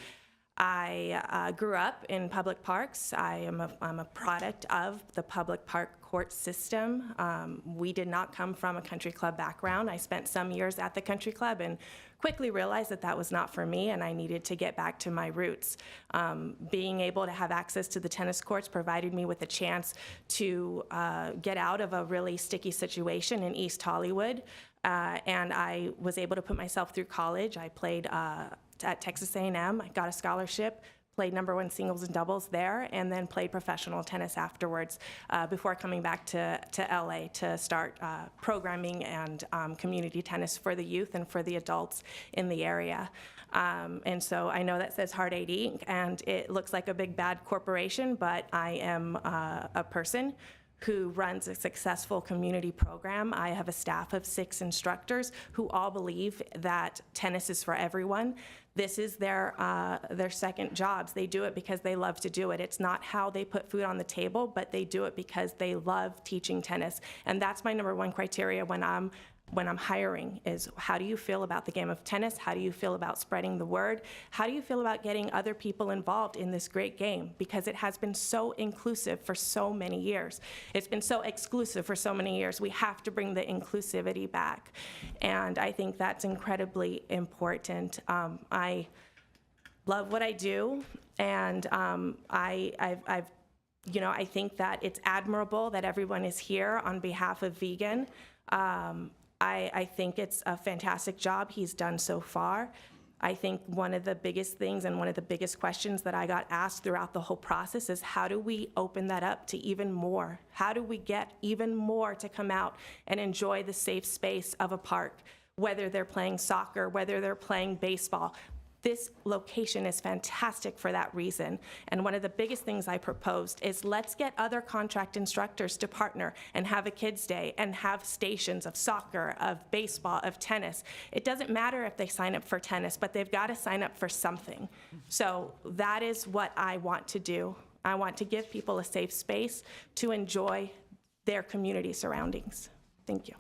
Speaker 6: I grew up in public parks. I'm a product of the public park court system. We did not come from a country club background. I spent some years at the country club and quickly realized that that was not for me and I needed to get back to my roots. Being able to have access to the tennis courts provided me with a chance to get out of a really sticky situation in East Hollywood. And I was able to put myself through college. I played at Texas A&M. I got a scholarship, played #1 singles and doubles there, and then played professional tennis afterwards before coming back to LA to start programming and community tennis for the youth and for the adults in the area. And so I know that says Heart 8 Inc., and it looks like a big bad corporation, but I am a person who runs a successful community program. I have a staff of 6 instructors who all believe that tennis is for everyone. This is their second jobs. They do it because they love to do it. It's not how they put food on the table, but they do it because they love teaching tennis. And that's my #1 criteria when I'm hiring is how do you feel about the game of tennis? How do you feel about spreading the word? How do you feel about getting other people involved in this great game? Because it has been so inclusive for so many years. It's been so exclusive for so many years. We have to bring the inclusivity back. And I think that's incredibly important. I love what I do, and I think that it's admirable that everyone is here on behalf of Vegan. I think it's a fantastic job he's done so far. I think one of the biggest things and one of the biggest questions that I got asked throughout the whole process is how do we open that up to even more? How do we get even more to come out and enjoy the safe space of a park, whether they're playing soccer, whether they're playing baseball? This location is fantastic for that reason. And one of the biggest things I proposed is let's get other contract instructors to partner and have a kids' day and have stations of soccer, of baseball, of tennis. It doesn't matter if they sign up for tennis, but they've got to sign up for something. So that is what I want to do. I want to give people a safe space to enjoy their community surroundings. Thank you.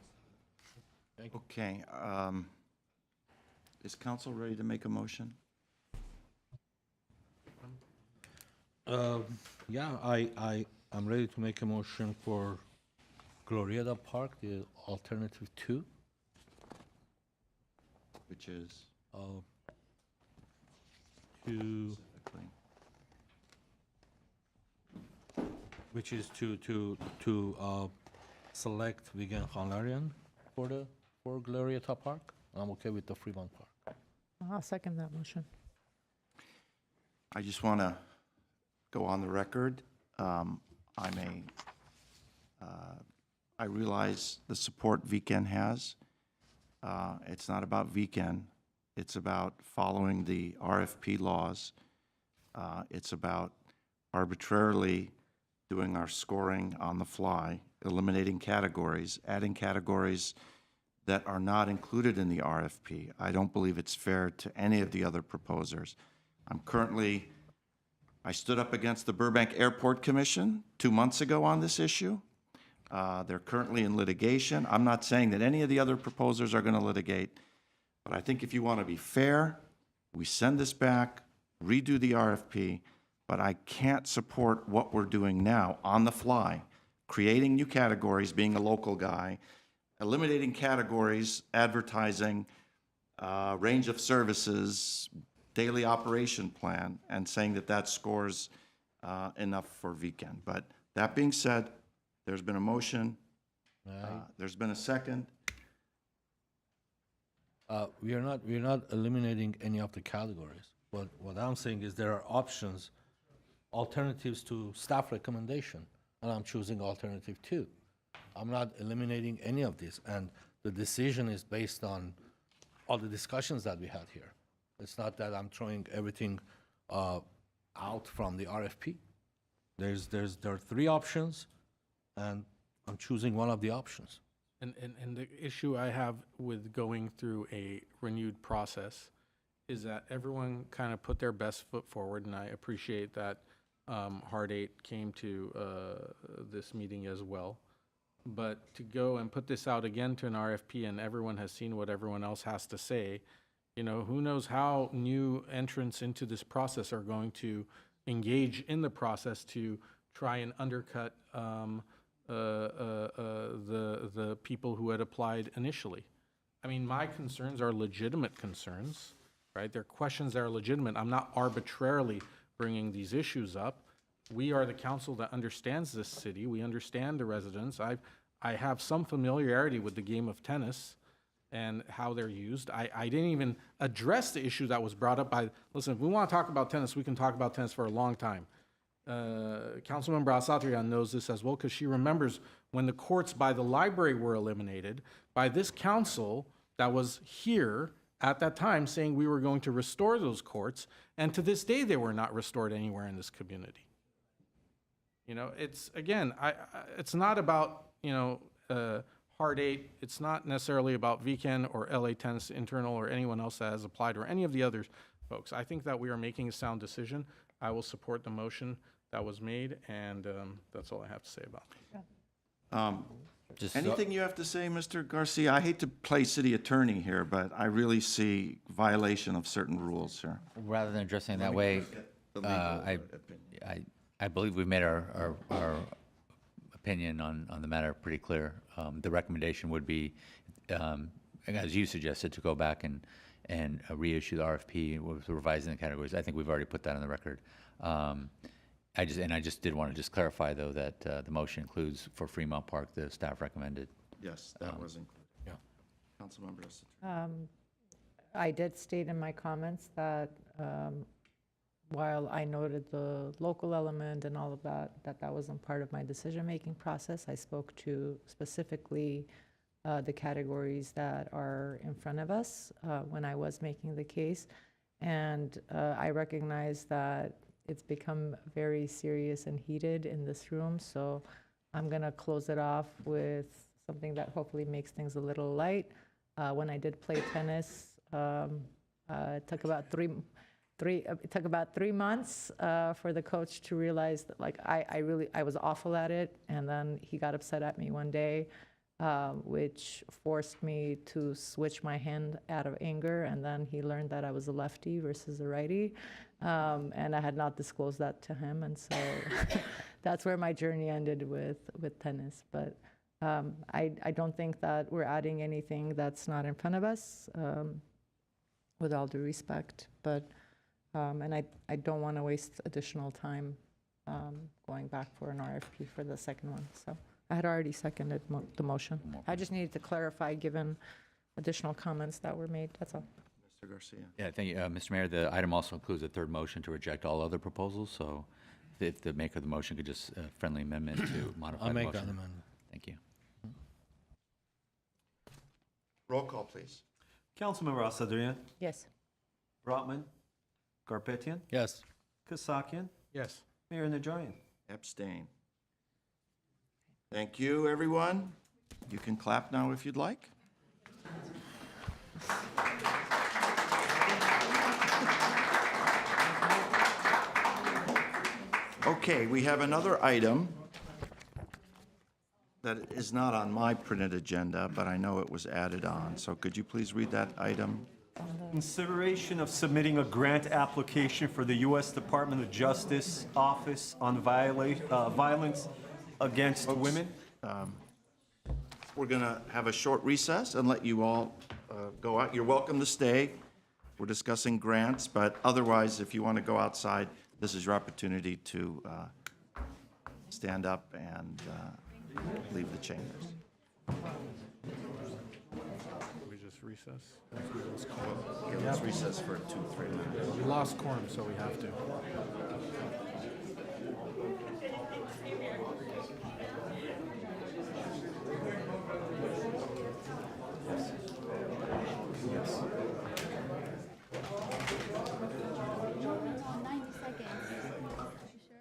Speaker 1: Okay. Is council ready to make a motion?
Speaker 21: I'm ready to make a motion for Glorieta Park, the alternative 2.
Speaker 1: Which is?
Speaker 21: Which is to select Vegan Khanlarian for Glorieta Park. I'm okay with the Fremont Park.
Speaker 9: I'll second that motion.
Speaker 1: I just want to go on the record. I realize the support VCAN has. It's not about VCAN. It's about following the RFP laws. It's about arbitrarily doing our scoring on the fly, eliminating categories, adding categories that are not included in the RFP. I don't believe it's fair to any of the other proposers. I stood up against the Burbank Airport Commission 2 months ago on this issue. They're currently in litigation. I'm not saying that any of the other proposers are going to litigate, but I think if you want to be fair, we send this back, redo the RFP, but I can't support what we're doing now on the fly, creating new categories, being a local guy, eliminating categories, advertising, range of services, daily operation plan, and saying that that scores enough for VCAN. But that being said, there's been a motion. There's been a second.
Speaker 21: We are not eliminating any of the categories. But what I'm saying is there are options, alternatives to staff recommendation, and I'm choosing alternative 2. I'm not eliminating any of this, and the decision is based on all the discussions that we had here. It's not that I'm throwing everything out from the RFP. There are 3 options, and I'm choosing one of the options.
Speaker 8: And the issue I have with going through a renewed process is that everyone kind of put their best foot forward, and I appreciate that Hard 8 came to this meeting as well. But to go and put this out again to an RFP, and everyone has seen what everyone else has to say, you know, who knows how new entrants into this process are going to engage in the process to try and undercut the people who had applied initially. I mean, my concerns are legitimate concerns, right? They're questions that are legitimate. I'm not arbitrarily bringing these issues up. We are the council that understands this city. We understand the residents. I have some familiarity with the game of tennis and how they're used. I didn't even address the issue that was brought up by, listen, if we want to talk about tennis, we can talk about tennis for a long time. Councilmember Asatryan knows this as well because she remembers when the courts by the library were eliminated by this council that was here at that time saying we were going to restore those courts, and to this day they were not restored anywhere in this community. You know, it's, again, it's not about, you know, Hard 8. It's not necessarily about VCAN or LA Tennis Internal or anyone else that has applied or any of the other folks. I think that we are making a sound decision. I will support the motion that was made, and that's all I have to say about it.
Speaker 1: Anything you have to say, Mr. Garcia? I hate to play city attorney here, but I really see violation of certain rules here.
Speaker 10: Rather than addressing it that way, I believe we've made our opinion on the matter pretty clear. The recommendation would be, as you suggested, to go back and reissue the RFP with revising the categories. I think we've already put that on the record. I just did want to just clarify, though, that the motion includes for Fremont Park, the staff recommended.
Speaker 1: Yes, that was included.
Speaker 10: Yeah.
Speaker 1: Councilmember Asatryan.
Speaker 9: I did state in my comments that while I noted the local element and all of that, that wasn't part of my decision-making process. I spoke to specifically the categories that are in front of us when I was making the case. And I recognize that it's become very serious and heated in this room, so I'm going to close it off with something that hopefully makes things a little light. When I did play tennis, it took about three months for the coach to realize that, like, I was awful at it, and then he got upset at me one day, which forced me to switch my hand out of anger, and then he learned that I was a lefty versus a righty, and I had not disclosed that to him, and so that's where my journey ended with tennis. But I don't think that we're adding anything that's not in front of us, with all due respect, but and I don't want to waste additional time going back for an RFP for the second one, so. I had already seconded the motion. I just needed to clarify, given additional comments that were made, that's all.
Speaker 1: Mr. Garcia.
Speaker 10: Yeah, thank you. Mr. Mayor, the item also includes a third motion to reject all other proposals, so if the maker of the motion could just friendly amendment to modify the motion.
Speaker 21: I'll make that amendment.
Speaker 10: Thank you.
Speaker 1: Roll call, please.
Speaker 2: Councilmember Asatryan,
Speaker 9: Yes.
Speaker 2: Brotman, Garpetian,
Speaker 21: Yes.
Speaker 2: Kasakian,
Speaker 8: Yes.
Speaker 2: Mayor Najarian.
Speaker 1: Abstain. Thank you, everyone. You can clap now if you'd like. Okay, we have another item that is not on my printed agenda, but I know it was added on. So could you please read that item?
Speaker 2: Consideration of submitting a grant application for the U.S. Department of Justice Office on Violence Against Women.
Speaker 1: We're going to have a short recess and let you all go out. You're welcome to stay. We're discussing grants, but otherwise, if you want to go outside, this is your opportunity to stand up and leave the chambers.
Speaker 8: We just recess?
Speaker 1: Yeah, let's recess for 2-3 minutes.
Speaker 8: We lost quorum, so we have to.
Speaker 1: Yes.
Speaker 11: 90 seconds. You sure?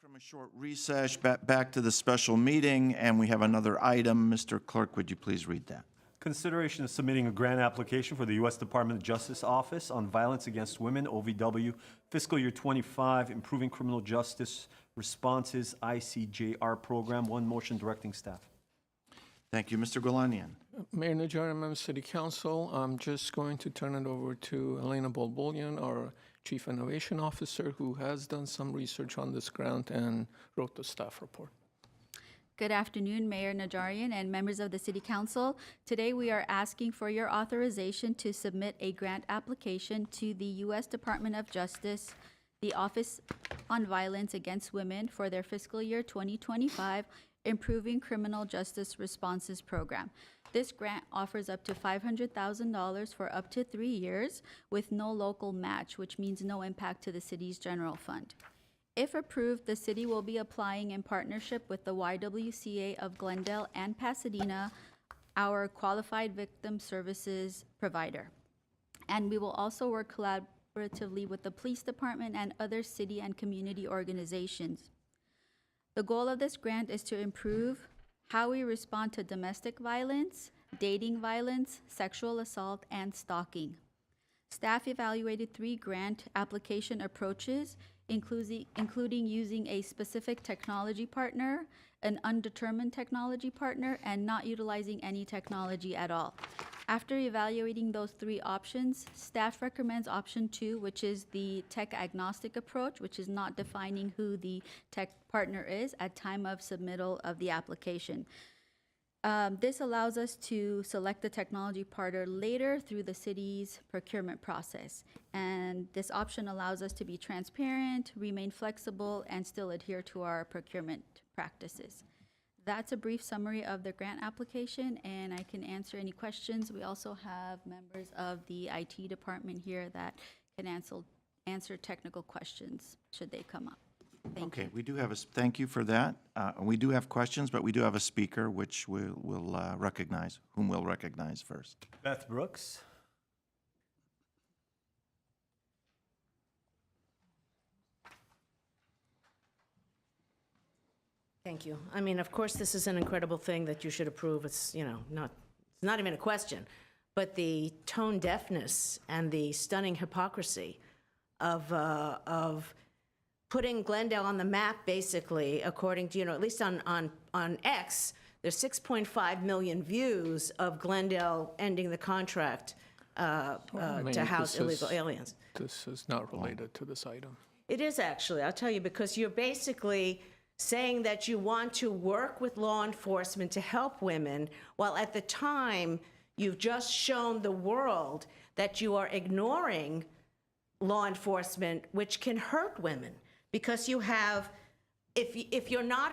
Speaker 1: From a short recess, back to the special meeting, and we have another item. Mr. Clerk, would you please read that?
Speaker 2: Consideration of submitting a grant application for the U.S. Department of Justice Office on Violence Against Women, OVW, fiscal year 25, Improving Criminal Justice Responses, ICJR program. One motion directing staff.
Speaker 1: Thank you, Mr. Gulanian.
Speaker 12: Mayor Najarian, members of City Council, I'm just going to turn it over to Elena Bolbolian, our Chief Innovation Officer, who has done some research on this grant and wrote the staff report.
Speaker 11: Good afternoon, Mayor Najarian and members of the City Council. Today we are asking for your authorization to submit a grant application to the U.S. Department of Justice, the Office on Violence Against Women, for their fiscal year 2025 Improving Criminal Justice Responses program. This grant offers up to $500,000 for up to 3 years with no local match, which means no impact to the city's general fund. If approved, the city will be applying in partnership with the YWCA of Glendale and Pasadena, our qualified victim services provider. And we will also work collaboratively with the police department and other city and community organizations. The goal of this grant is to improve how we respond to domestic violence, dating violence, sexual assault, and stalking. Staff evaluated 3 grant application approaches, including using a specific technology partner, an undetermined technology partner, and not utilizing any technology at all. After evaluating those 3 options, staff recommends option 2, which is the tech agnostic approach, which is not defining who the tech partner is at time of submittal of the application. This allows us to select the technology partner later through the city's procurement process. And this option allows us to be transparent, remain flexible, and still adhere to our procurement practices. That's a brief summary of the grant application, and I can answer any questions. We also have members of the IT department here that can answer technical questions should they come up. Thank you.
Speaker 1: Okay, we do have thank you for that. We do have questions, but we do have a speaker, which we'll recognize, whom we'll recognize first.
Speaker 2: Beth Brooks.
Speaker 22: Thank you. I mean, of course, this is an incredible thing that you should approve. It's, it's not even a question. But the tone deafness and the stunning hypocrisy of putting Glendale on the map, basically, according to, at least on X, there's 6.5 million views of Glendale ending the contract to house illegal aliens.
Speaker 12: This is not related to this item.
Speaker 22: It is actually, I'll tell you, because you're basically saying that you want to work with law enforcement to help women, while at the time you've just shown the world that you are ignoring law enforcement, which can hurt women. Because you have, if you're not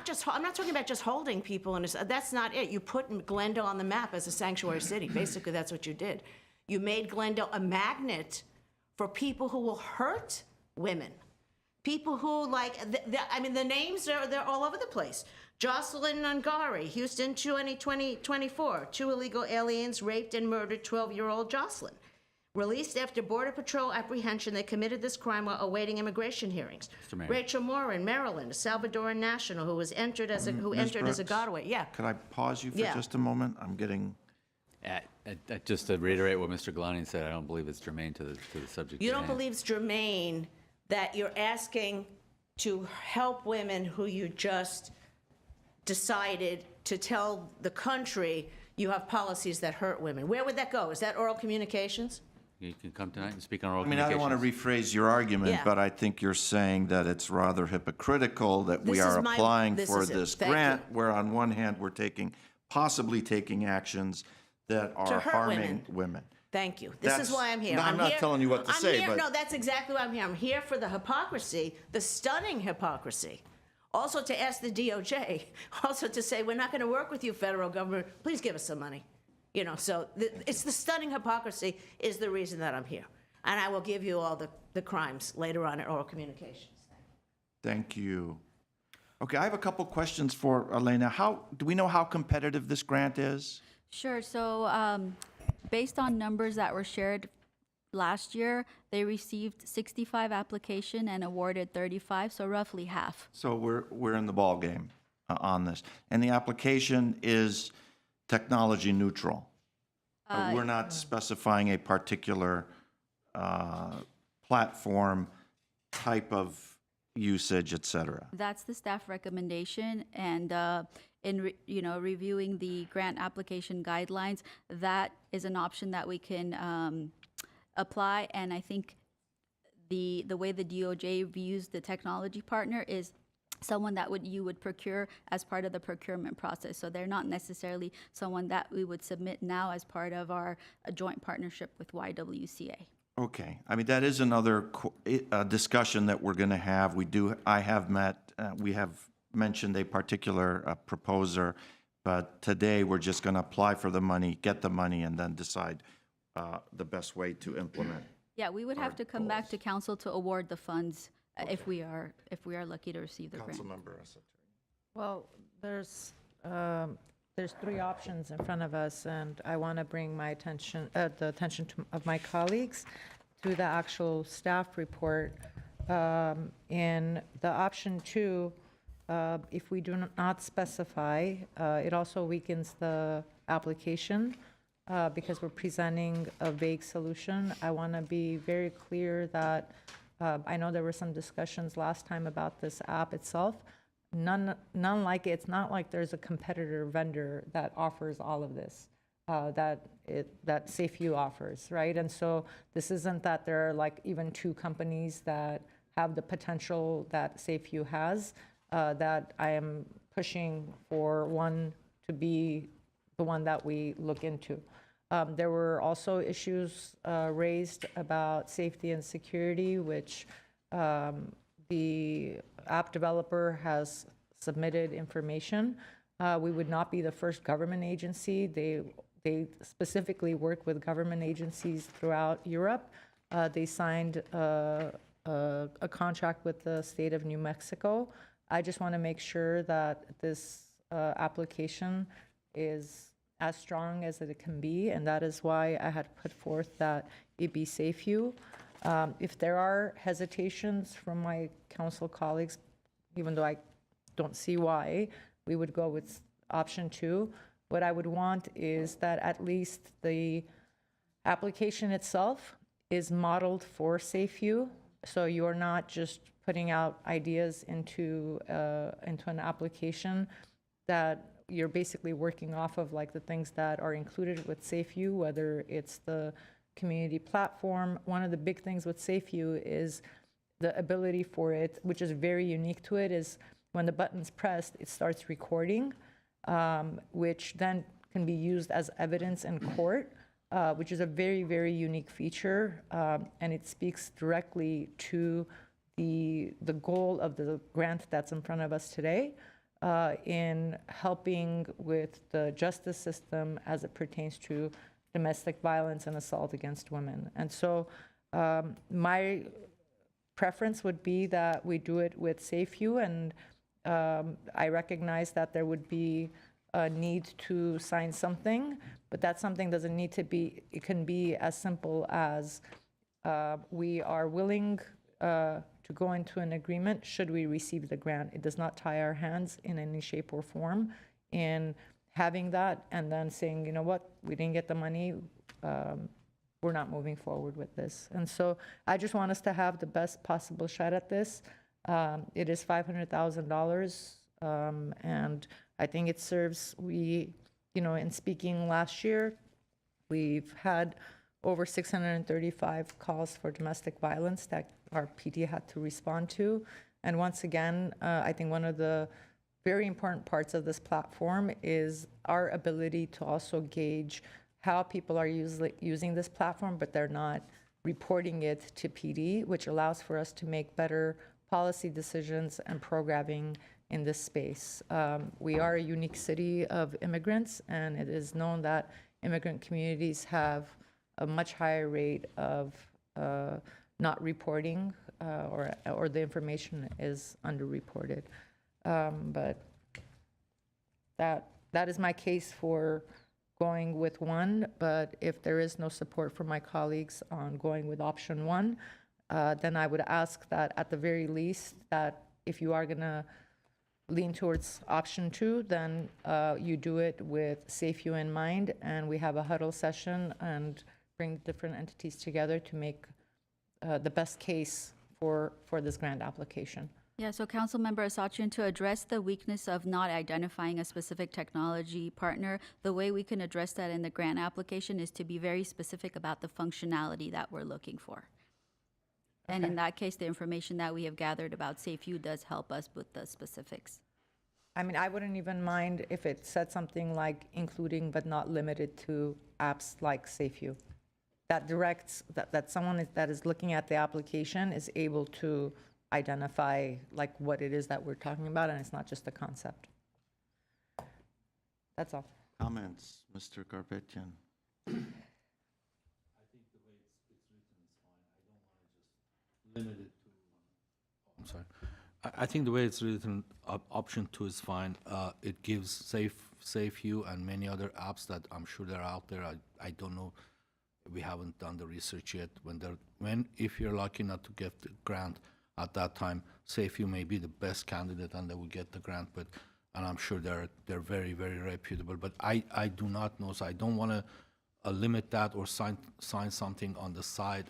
Speaker 22: just, I'm not talking about just holding people, and that's not it. You put Glendale on the map as a sanctuary city. Basically, that's what you did. You made Glendale a magnet for people who will hurt women. People who, the names, they're all over the place. Jocelyn Nungari, Houston 2024, 2 illegal aliens raped and murdered 12-year-old Jocelyn. Released after Border Patrol apprehension, they committed this crime while awaiting immigration hearings. Rachel Morin, Maryland, a Salvadoran national who was entered as a Godaway. Yeah.
Speaker 1: Could I pause you for just a moment? I'm getting.
Speaker 10: Just to reiterate what Mr. Gulanian said, I don't believe it's germane to the subject.
Speaker 22: You don't believe it's germane that you're asking to help women who you just decided to tell the country you have policies that hurt women. Where would that go? Is that oral communications?
Speaker 10: You can come tonight and speak on oral
Speaker 1: I don't want to rephrase your argument, but I think you're saying that it's rather hypocritical that we are applying for this grant, where on one hand we're possibly taking actions that are harming women.
Speaker 22: Thank you. This is why I'm here.
Speaker 1: No, I'm not telling you what to say, but
Speaker 22: no, that's exactly why I'm here. I'm here for the hypocrisy, the stunning hypocrisy. Also to ask the DOJ, also to say, we're not going to work with you, federal government. Please give us some money. So it's the stunning hypocrisy is the reason that I'm here. And I will give you all the crimes later on in oral communications.
Speaker 1: Thank you. Okay, I have a couple questions for Elena. Do we know how competitive this grant is?
Speaker 11: Sure. So based on numbers that were shared last year, they received 65 application and awarded 35, so roughly half.
Speaker 1: So we're in the ballgame on this. And the application is technology neutral. We're not specifying a particular platform, type of usage, et cetera.
Speaker 11: That's the staff recommendation, and reviewing the grant application guidelines, that is an option that we can apply. And I think the way the DOJ views the technology partner is someone that you would procure as part of the procurement process. So they're not necessarily someone that we would submit now as part of our joint partnership with YWCA.
Speaker 1: Okay, I mean, that is another discussion that we're going to have. I have met, we have mentioned a particular proposer, but today we're just going to apply for the money, get the money, and then decide the best way to implement.
Speaker 11: Yeah, we would have to come back to council to award the funds if we are lucky to receive the grant.
Speaker 1: Councilmember Asatari.
Speaker 9: Well, there's 3 options in front of us, and I want to bring my attention, the attention of my colleagues to the actual staff report. In the option 2, if we do not specify, it also weakens the application because we're presenting a vague solution. I want to be very clear that I know there were some discussions last time about this app itself. None like it. It's not like there's a competitor vendor that offers all of this that SafeU offers, right? And so this isn't that there are like even 2 companies that have the potential that SafeU has. That I am pushing for one to be the one that we look into. There were also issues raised about safety and security, which the app developer has submitted information. We would not be the first government agency. They specifically work with government agencies throughout Europe. They signed a contract with the state of New Mexico. I just want to make sure that this application is as strong as it can be, and that is why I had put forth that it be SafeU. If there are hesitations from my council colleagues, even though I don't see why, we would go with option 2. What I would want is that at least the application itself is modeled for SafeU, so you're not just putting out ideas into an application, that you're basically working off of like the things that are included with SafeU, whether it's the community platform. One of the big things with SafeU is the ability for it, which is very unique to it, is when the button's pressed, it starts recording, which then can be used as evidence in court, which is a very, very unique feature, and it speaks directly to the goal of the grant that's in front of us today, in helping with the justice system as it pertains to domestic violence and assault against women. And so my preference would be that we do it with SafeU, and I recognize that there would be a need to sign something, but that something doesn't need to be, it can be as simple as we are willing to go into an agreement should we receive the grant. It does not tie our hands in any shape or form in having that and then saying, you know what, we didn't get the money, we're not moving forward with this. And so I just want us to have the best possible shot at this. It is $500,000, and I think it serves, in speaking last year, we've had over 635 calls for domestic violence that our PD had to respond to. And once again, I think one of the very important parts of this platform is our ability to also gauge how people are using this platform, but they're not reporting it to PD, which allows for us to make better policy decisions and programming in this space. We are a unique city of immigrants, and it is known that immigrant communities have a much higher rate of not reporting, or the information is underreported. But that is my case for going with one, but if there is no support from my colleagues on going with option one, then I would ask that at the very least, that if you are going to lean towards option two, then you do it with SafeU in mind, and we have a huddle session and bring different entities together to make the best case for this grant application.
Speaker 11: Yeah, so Councilmember Asatryan, to address the weakness of not identifying a specific technology partner, the way we can address that in the grant application is to be very specific about the functionality that we're looking for. And in that case, the information that we have gathered about SafeU does help us with the specifics.
Speaker 9: I mean, I wouldn't even mind if it said something like including but not limited to apps like SafeU. That directs, that someone that is looking at the application is able to identify like what it is that we're talking about, and it's not just a concept. That's all.
Speaker 1: Comments, Mr. Garpetian?
Speaker 21: I'm sorry. I think the way it's written, option two is fine. It gives SafeU and many other apps that I'm sure they're out there. I don't know. We haven't done the research yet. If you're lucky not to get the grant at that time, SafeU may be the best candidate and they will get the grant. And I'm sure they're very, very reputable. But I do not know, so I don't want to limit that or sign something on the side.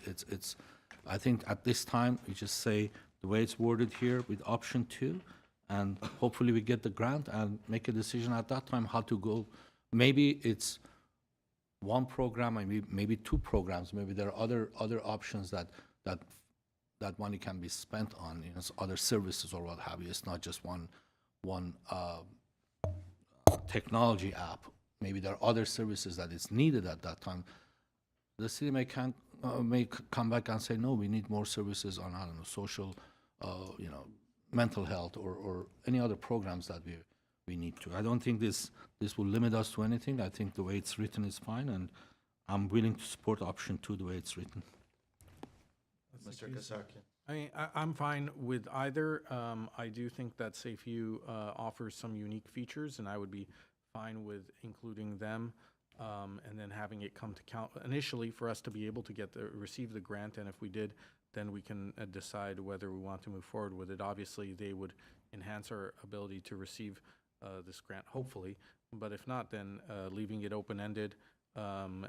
Speaker 21: I think at this time we just say the way it's worded here with option two, and hopefully we get the grant and make a decision at that time how to go. Maybe it's one program, maybe two programs. Maybe there are other options that money can be spent on, other services or what have you. It's not just one technology app. Maybe there are other services that is needed at that time. The city may come back and say, no, we need more services on, I don't know, social, mental health or any other programs that we need to. I don't think this will limit us to anything. I think the way it's written is fine, and I'm willing to support option two the way it's written.
Speaker 1: Mr. Kasakian?
Speaker 8: I mean, I'm fine with either. I do think that SafeU offers some unique features, and I would be fine with including them, and then having it come to count initially for us to be able to receive the grant. And if we did, then we can decide whether we want to move forward with it. Obviously, they would enhance our ability to receive this grant, hopefully. But if not, then leaving it open-ended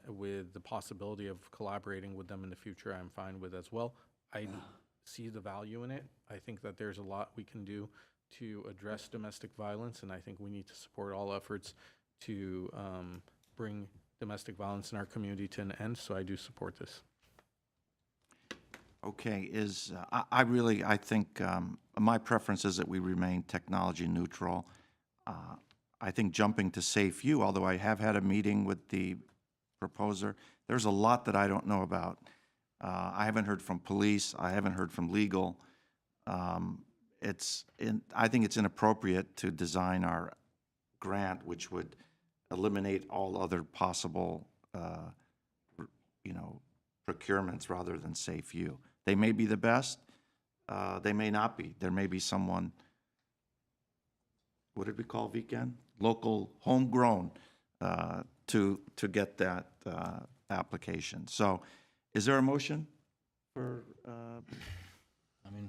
Speaker 8: with the possibility of collaborating with them in the future, I'm fine with as well. I see the value in it. I think that there's a lot we can do to address domestic violence, and I think we need to support all efforts to bring domestic violence in our community to an end, so I do support this.
Speaker 1: Okay, I think my preference is that we remain technology neutral. I think jumping to SafeU, although I have had a meeting with the proposer, there's a lot that I don't know about. I haven't heard from police. I haven't heard from legal. I think it's inappropriate to design our grant, which would eliminate all other possible, procurements rather than SafeU. They may be the best. They may not be. There may be someone, what did we call Weekend? Local, homegrown, to get that application. So is there a motion for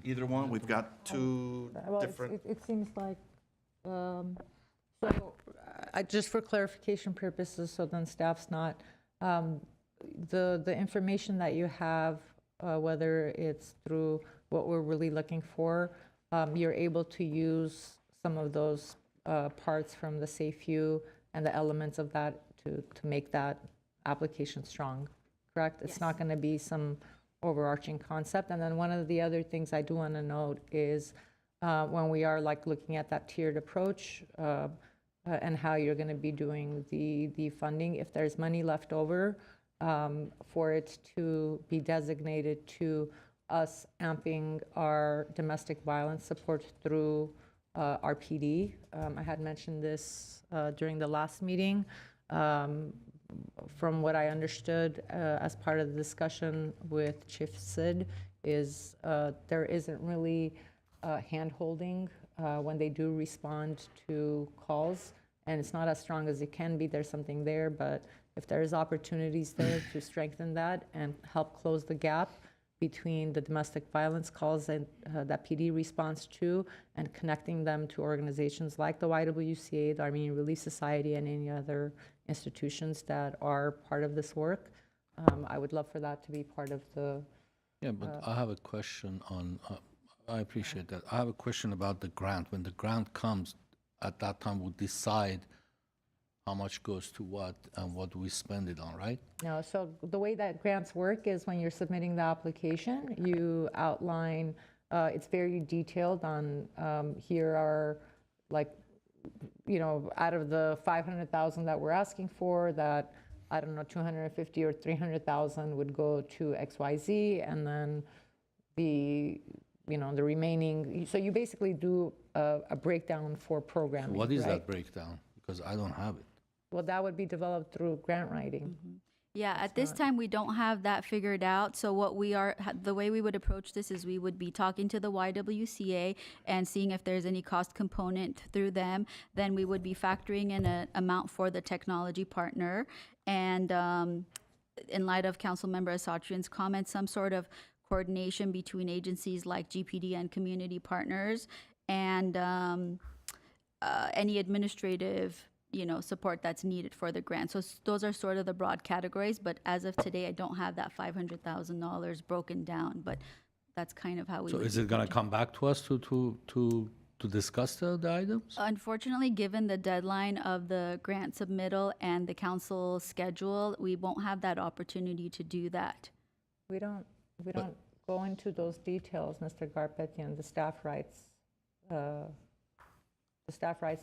Speaker 1: either one? We've got two different.
Speaker 9: It seems like, just for clarification purposes, so then staff's not, the information that you have, whether it's through what we're really looking for, you're able to use some of those parts from the SafeU and the elements of that to make that application strong, correct? It's not going to be some overarching concept. And then one of the other things I do want to note is when we are looking at that tiered approach and how you're going to be doing the funding, if there's money left over, for it to be designated to us amping our domestic violence support through our PD. I had mentioned this during the last meeting. From what I understood as part of the discussion with Chief Sid is there isn't really hand-holding when they do respond to calls. and it's not as strong as it can be. There's something there, but if there's opportunities there to strengthen that and help close the gap between the domestic violence calls and that PD responds to, and connecting them to organizations like the YWCA, the Armenian Relief Society, and any other institutions that are part of this work, I would love for that to be part of the.
Speaker 21: Yeah, but I have a question on, I appreciate that. I have a question about the grant. When the grant comes, at that time we'll decide how much goes to what and what we spend it on, right?
Speaker 9: No, so the way that grants work is when you're submitting the application, you outline, it's very detailed on, here are like, you know, out of the 500,000 that we're asking for, that, I don't know, 250 or 300,000 would go to XYZ, and then the, you know, the remaining, so you basically do a breakdown for programming.
Speaker 21: What is
Speaker 9: right?
Speaker 21: that breakdown? Because I don't have it.
Speaker 9: Well, that would be developed through grant writing.
Speaker 11: Yeah, at this time, we don't have that figured out. So what the way we would approach this is we would be talking to the YWCA and seeing if there's any cost component through them. Then we would be factoring in an amount for the technology partner. And in light of Councilmember Asatrian's comments, some sort of coordination between agencies like GPD and community partners, and any administrative support that's needed for the grant. So those are sort of the broad categories, but as of today, I don't have that $500,000 broken down, but that's kind of how we
Speaker 21: So
Speaker 11: would
Speaker 21: is it going to come back to us to discuss the items?
Speaker 11: Unfortunately, given the deadline of the grant submittal and the council schedule, we won't have that opportunity to do that.
Speaker 9: We don't go into those details, Mr. Garpetian. The staff writes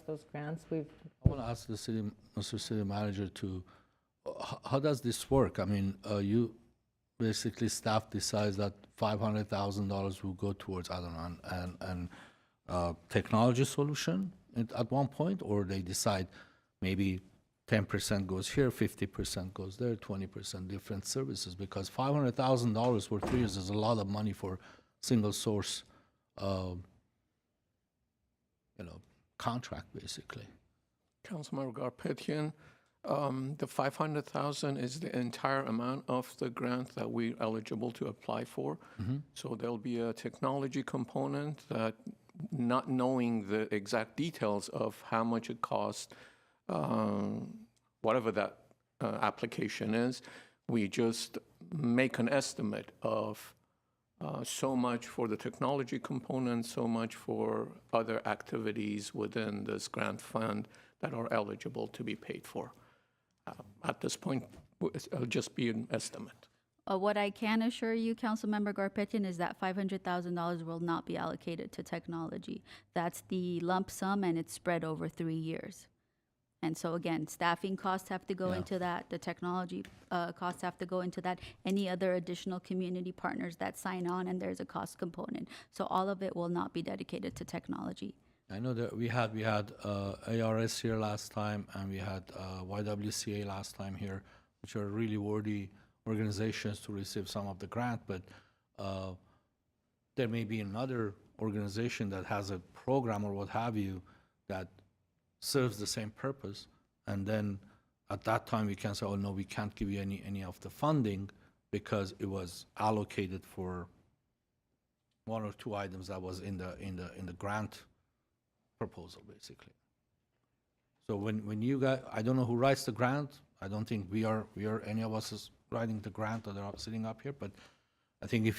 Speaker 9: those grants.
Speaker 21: I want to ask the Mr. City Manager to, how does this work? I mean, you basically staff decides that $500,000 will go towards, I don't know, an technology solution at one point, or they decide maybe 10% goes here, 50% goes there, 20% different services, because $500,000 for 3 years is a lot of money for single source, contract, basically.
Speaker 12: Councilmember Garpetian, the 500,000 is the entire amount of the grant that we're eligible to apply for. So there'll be a technology component that, not knowing the exact details of how much it costs, whatever that application is, we just make an estimate of so much for the technology component, so much for other activities within this grant fund that are eligible to be paid for. At this point, it'll just be an estimate.
Speaker 11: What I can assure you, Councilmember Garpetian, is that $500,000 will not be allocated to technology. That's the lump sum, and it's spread over 3 years. And so again, staffing costs have to go into that, the technology costs have to go into that, any other additional community partners that sign on, and there's a cost component. So all of it will not be dedicated to technology.
Speaker 21: I know that we had ARS here last time, and we had YWCA last time here, which are really worthy organizations to receive some of the grant, but there may be another organization that has a program or what have you that serves the same purpose, and then at that time we can say, oh no, we can't give you any of the funding because it was allocated for 1 or 2 items that was in the grant proposal, basically. So when you guys, I don't know who writes the grant. I don't think we are any of us is writing the grant, or they're sitting up here, but I think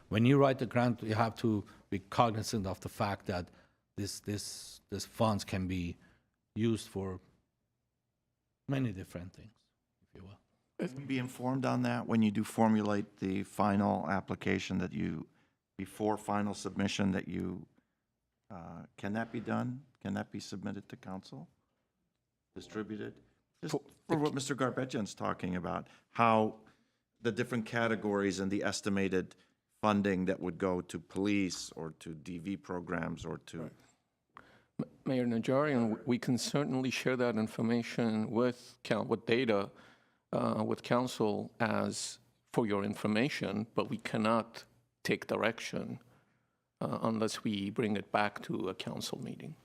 Speaker 21: when you write the grant, you have to be cognizant of the fact that this funds can be used for many different things, if you will.
Speaker 1: Will you be informed on that when you do formulate the final application before final submission can that be done? Can that be submitted to council? Distributed? Just for what Mr. Garpetian's talking about, how the different categories and the estimated funding that would go to police or to DV programs or to... Right.
Speaker 12: Mayor Najarian, we can certainly share that information with data with council as for your information, but we cannot take direction unless we bring it back to a council meeting.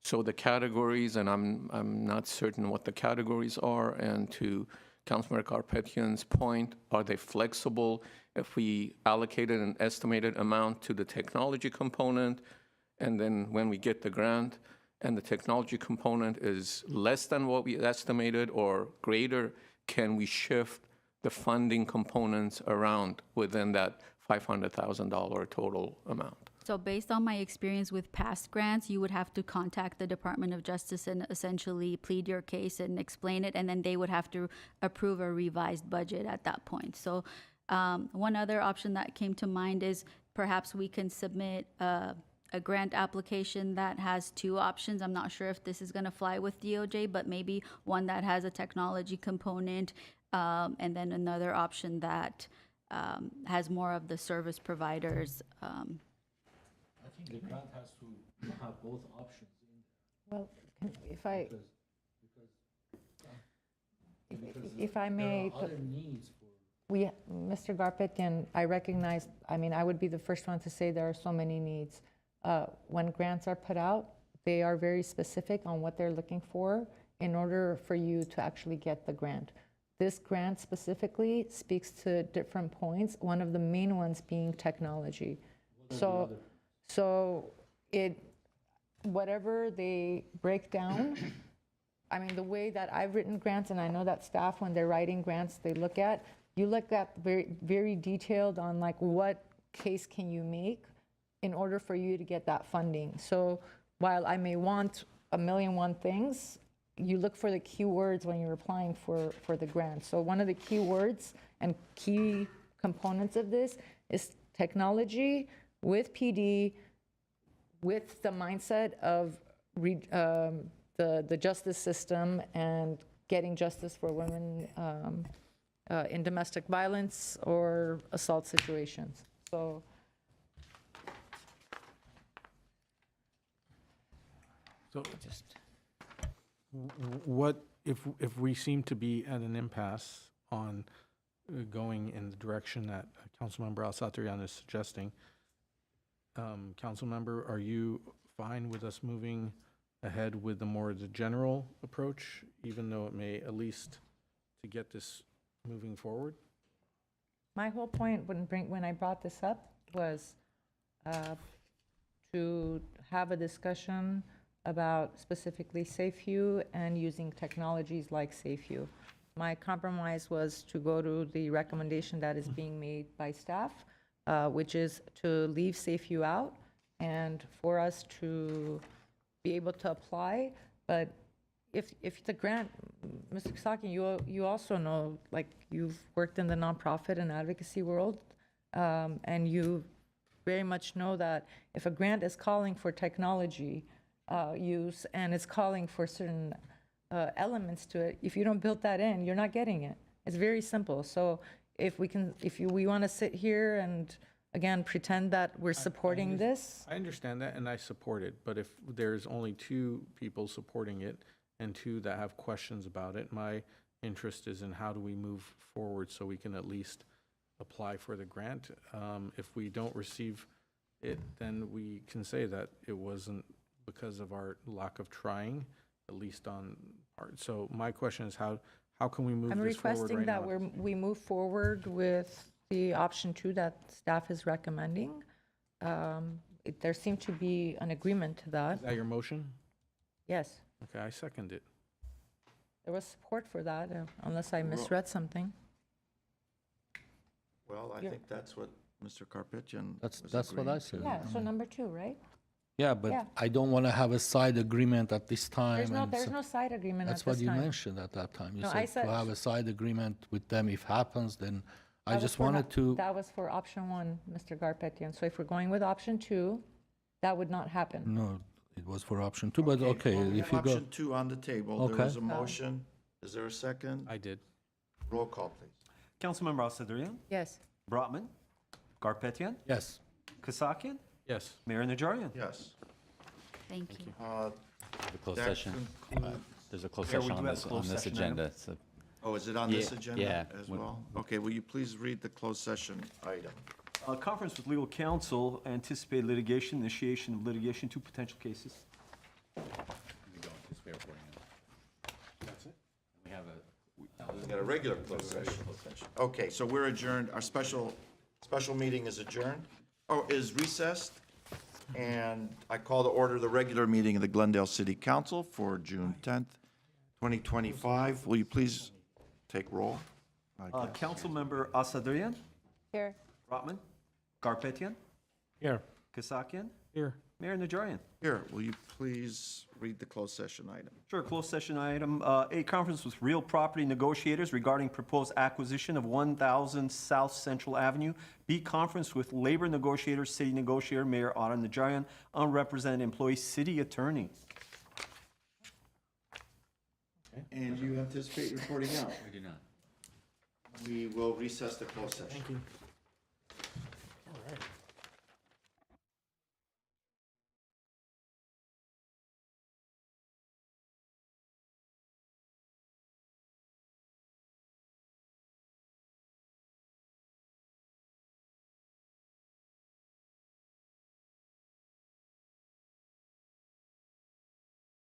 Speaker 12: So the categories, and I'm not certain what the categories are, and to Councilmember Garpetian's point, are they flexible if we allocated an estimated amount to the technology component, and then when we get the grant, and the technology component is less than what we estimated or greater, can we shift the funding components around within that $500,000 total amount?
Speaker 11: So based on my experience with past grants, you would have to contact the Department of Justice and essentially plead your case and explain it, and then they would have to approve a revised budget at that point. So one other option that came to mind is perhaps we can submit a grant application that has two options. I'm not sure if this is going to fly with DOJ, but maybe one that has a technology component, and then another option that has more of the service providers.
Speaker 21: I think the grant has to have both options in
Speaker 9: Well, if I may,
Speaker 21: there are other needs for
Speaker 9: Mr. Garpetian, I recognize, I mean, I would be the first one to say there are so many needs. When grants are put out, they are very specific on what they're looking for in order for you to actually get the grant. This grant specifically speaks to different points, one of the main ones being technology. So whatever they break down, I mean, the way that I've written grants, and I know that staff, when they're writing grants, you look at very, very detailed on like what case can you make in order for you to get that funding. So while I may want 1,000,001 things, you look for the keywords when you're applying for the grant. So one of the keywords and key components of this is technology with PD, with the mindset of the justice system and getting justice for women in domestic violence or assault situations. So
Speaker 8: what if we seem to be at an impasse on going in the direction that Councilmember Al-Satrian is suggesting? Councilmember, are you fine with us moving ahead with the general approach, even though it may at least to get this moving forward?
Speaker 9: my whole point when I brought this up was to have a discussion about specifically SafeU and using technologies like SafeU. My compromise was to go to the recommendation that is being made by staff, which is to leave SafeU out and for us to be able to apply. But if the grant, Mr. Kisaki, you also know, like, you've worked in the nonprofit and advocacy world, and you very much know that if a grant is calling for technology use and it's calling for certain elements to it, if you don't build that in, you're not getting it. It's very simple. So if we want to sit here and again pretend that we're supporting this.
Speaker 8: I understand that and I support it, but if there's only 2 people supporting it and 2 that have questions about it, my interest is in how do we move forward so we can at least apply for the grant. If we don't receive it, then we can say that it wasn't because of our lack of trying, at least on part. So my question is how can we move
Speaker 9: I'm
Speaker 8: this forward
Speaker 9: requesting
Speaker 8: right
Speaker 9: that
Speaker 8: now?
Speaker 9: we move forward with the option 2 that staff is recommending. There seemed to be an agreement to that.
Speaker 8: Is that your motion?
Speaker 9: Yes,
Speaker 8: Okay, I second it.
Speaker 9: there was support for that, unless I misread something.
Speaker 1: Well, I think that's what Mr. Karpetian was
Speaker 21: That's what I
Speaker 1: agreeing
Speaker 21: said.
Speaker 1: to.
Speaker 9: Yeah, so number 2, right?
Speaker 21: Yeah, but
Speaker 9: Yeah.
Speaker 21: I don't want to have a side agreement at this time.
Speaker 9: There's
Speaker 21: and
Speaker 9: no side agreement at
Speaker 21: That's
Speaker 9: this
Speaker 21: what you
Speaker 9: time.
Speaker 21: mentioned at that time. You
Speaker 9: No, I
Speaker 21: said to
Speaker 9: said-
Speaker 21: have a side agreement with them if happens, then I
Speaker 9: That was
Speaker 21: just
Speaker 9: for
Speaker 21: wanted to,
Speaker 9: That was for option 1, Mr. Garpetian. So if we're going with option 2, that would not happen.
Speaker 21: no, it was for option 2, but okay,
Speaker 1: Well, we
Speaker 21: if
Speaker 1: have
Speaker 21: you go.
Speaker 1: Option 2 on the table. There
Speaker 21: Okay.
Speaker 1: was a motion. Is there a second?
Speaker 8: I did.
Speaker 1: Roll call, please.
Speaker 2: Councilmember Al-Sadrian,
Speaker 9: Yes.
Speaker 2: Brotman, Garpetian,
Speaker 21: Yes.
Speaker 2: Kasakian,
Speaker 8: Yes.
Speaker 2: Mayor Najarian.
Speaker 1: Yes.
Speaker 11: Thank you.
Speaker 10: The closed
Speaker 1: That
Speaker 10: session.
Speaker 1: concludes-
Speaker 10: There's a closed
Speaker 2: Mayor, we
Speaker 10: session
Speaker 2: do
Speaker 10: on
Speaker 2: have
Speaker 10: this,
Speaker 2: closed
Speaker 10: on this
Speaker 2: session item.
Speaker 10: agenda. So
Speaker 1: Oh, is it on this
Speaker 10: Yeah,
Speaker 1: agenda
Speaker 10: yeah.
Speaker 1: as
Speaker 10: When-
Speaker 1: well? Okay, will you please read the closed session item?
Speaker 2: Conference with legal counsel, anticipated litigation, initiation of litigation, 2 potential cases.
Speaker 10: We don't anticipate reporting on. That's it? We have a.
Speaker 1: We got a regular closed session. Okay, so we're adjourned. Our special meeting is adjourned, is recessed. And I call to order the regular meeting of the Glendale City Council for June 10th, 2025. Will you please take roll?
Speaker 2: Councilmember Asadrian,
Speaker 9: Here.
Speaker 2: Rotman, Garpetian,
Speaker 8: Here.
Speaker 2: Kasakian,
Speaker 8: Here.
Speaker 2: Mayor Najarian.
Speaker 1: Here, will you please read the closed session item?
Speaker 2: Sure, closed session item, A, conference with real property negotiators regarding proposed acquisition of 1,000 South Central Avenue. B, conference with labor negotiators, city negotiator, Mayor Otto Najarian, unrepresented employee, city attorney.
Speaker 1: And you anticipate reporting out?
Speaker 10: We do not.
Speaker 1: We will recess the closed session.
Speaker 8: Thank you.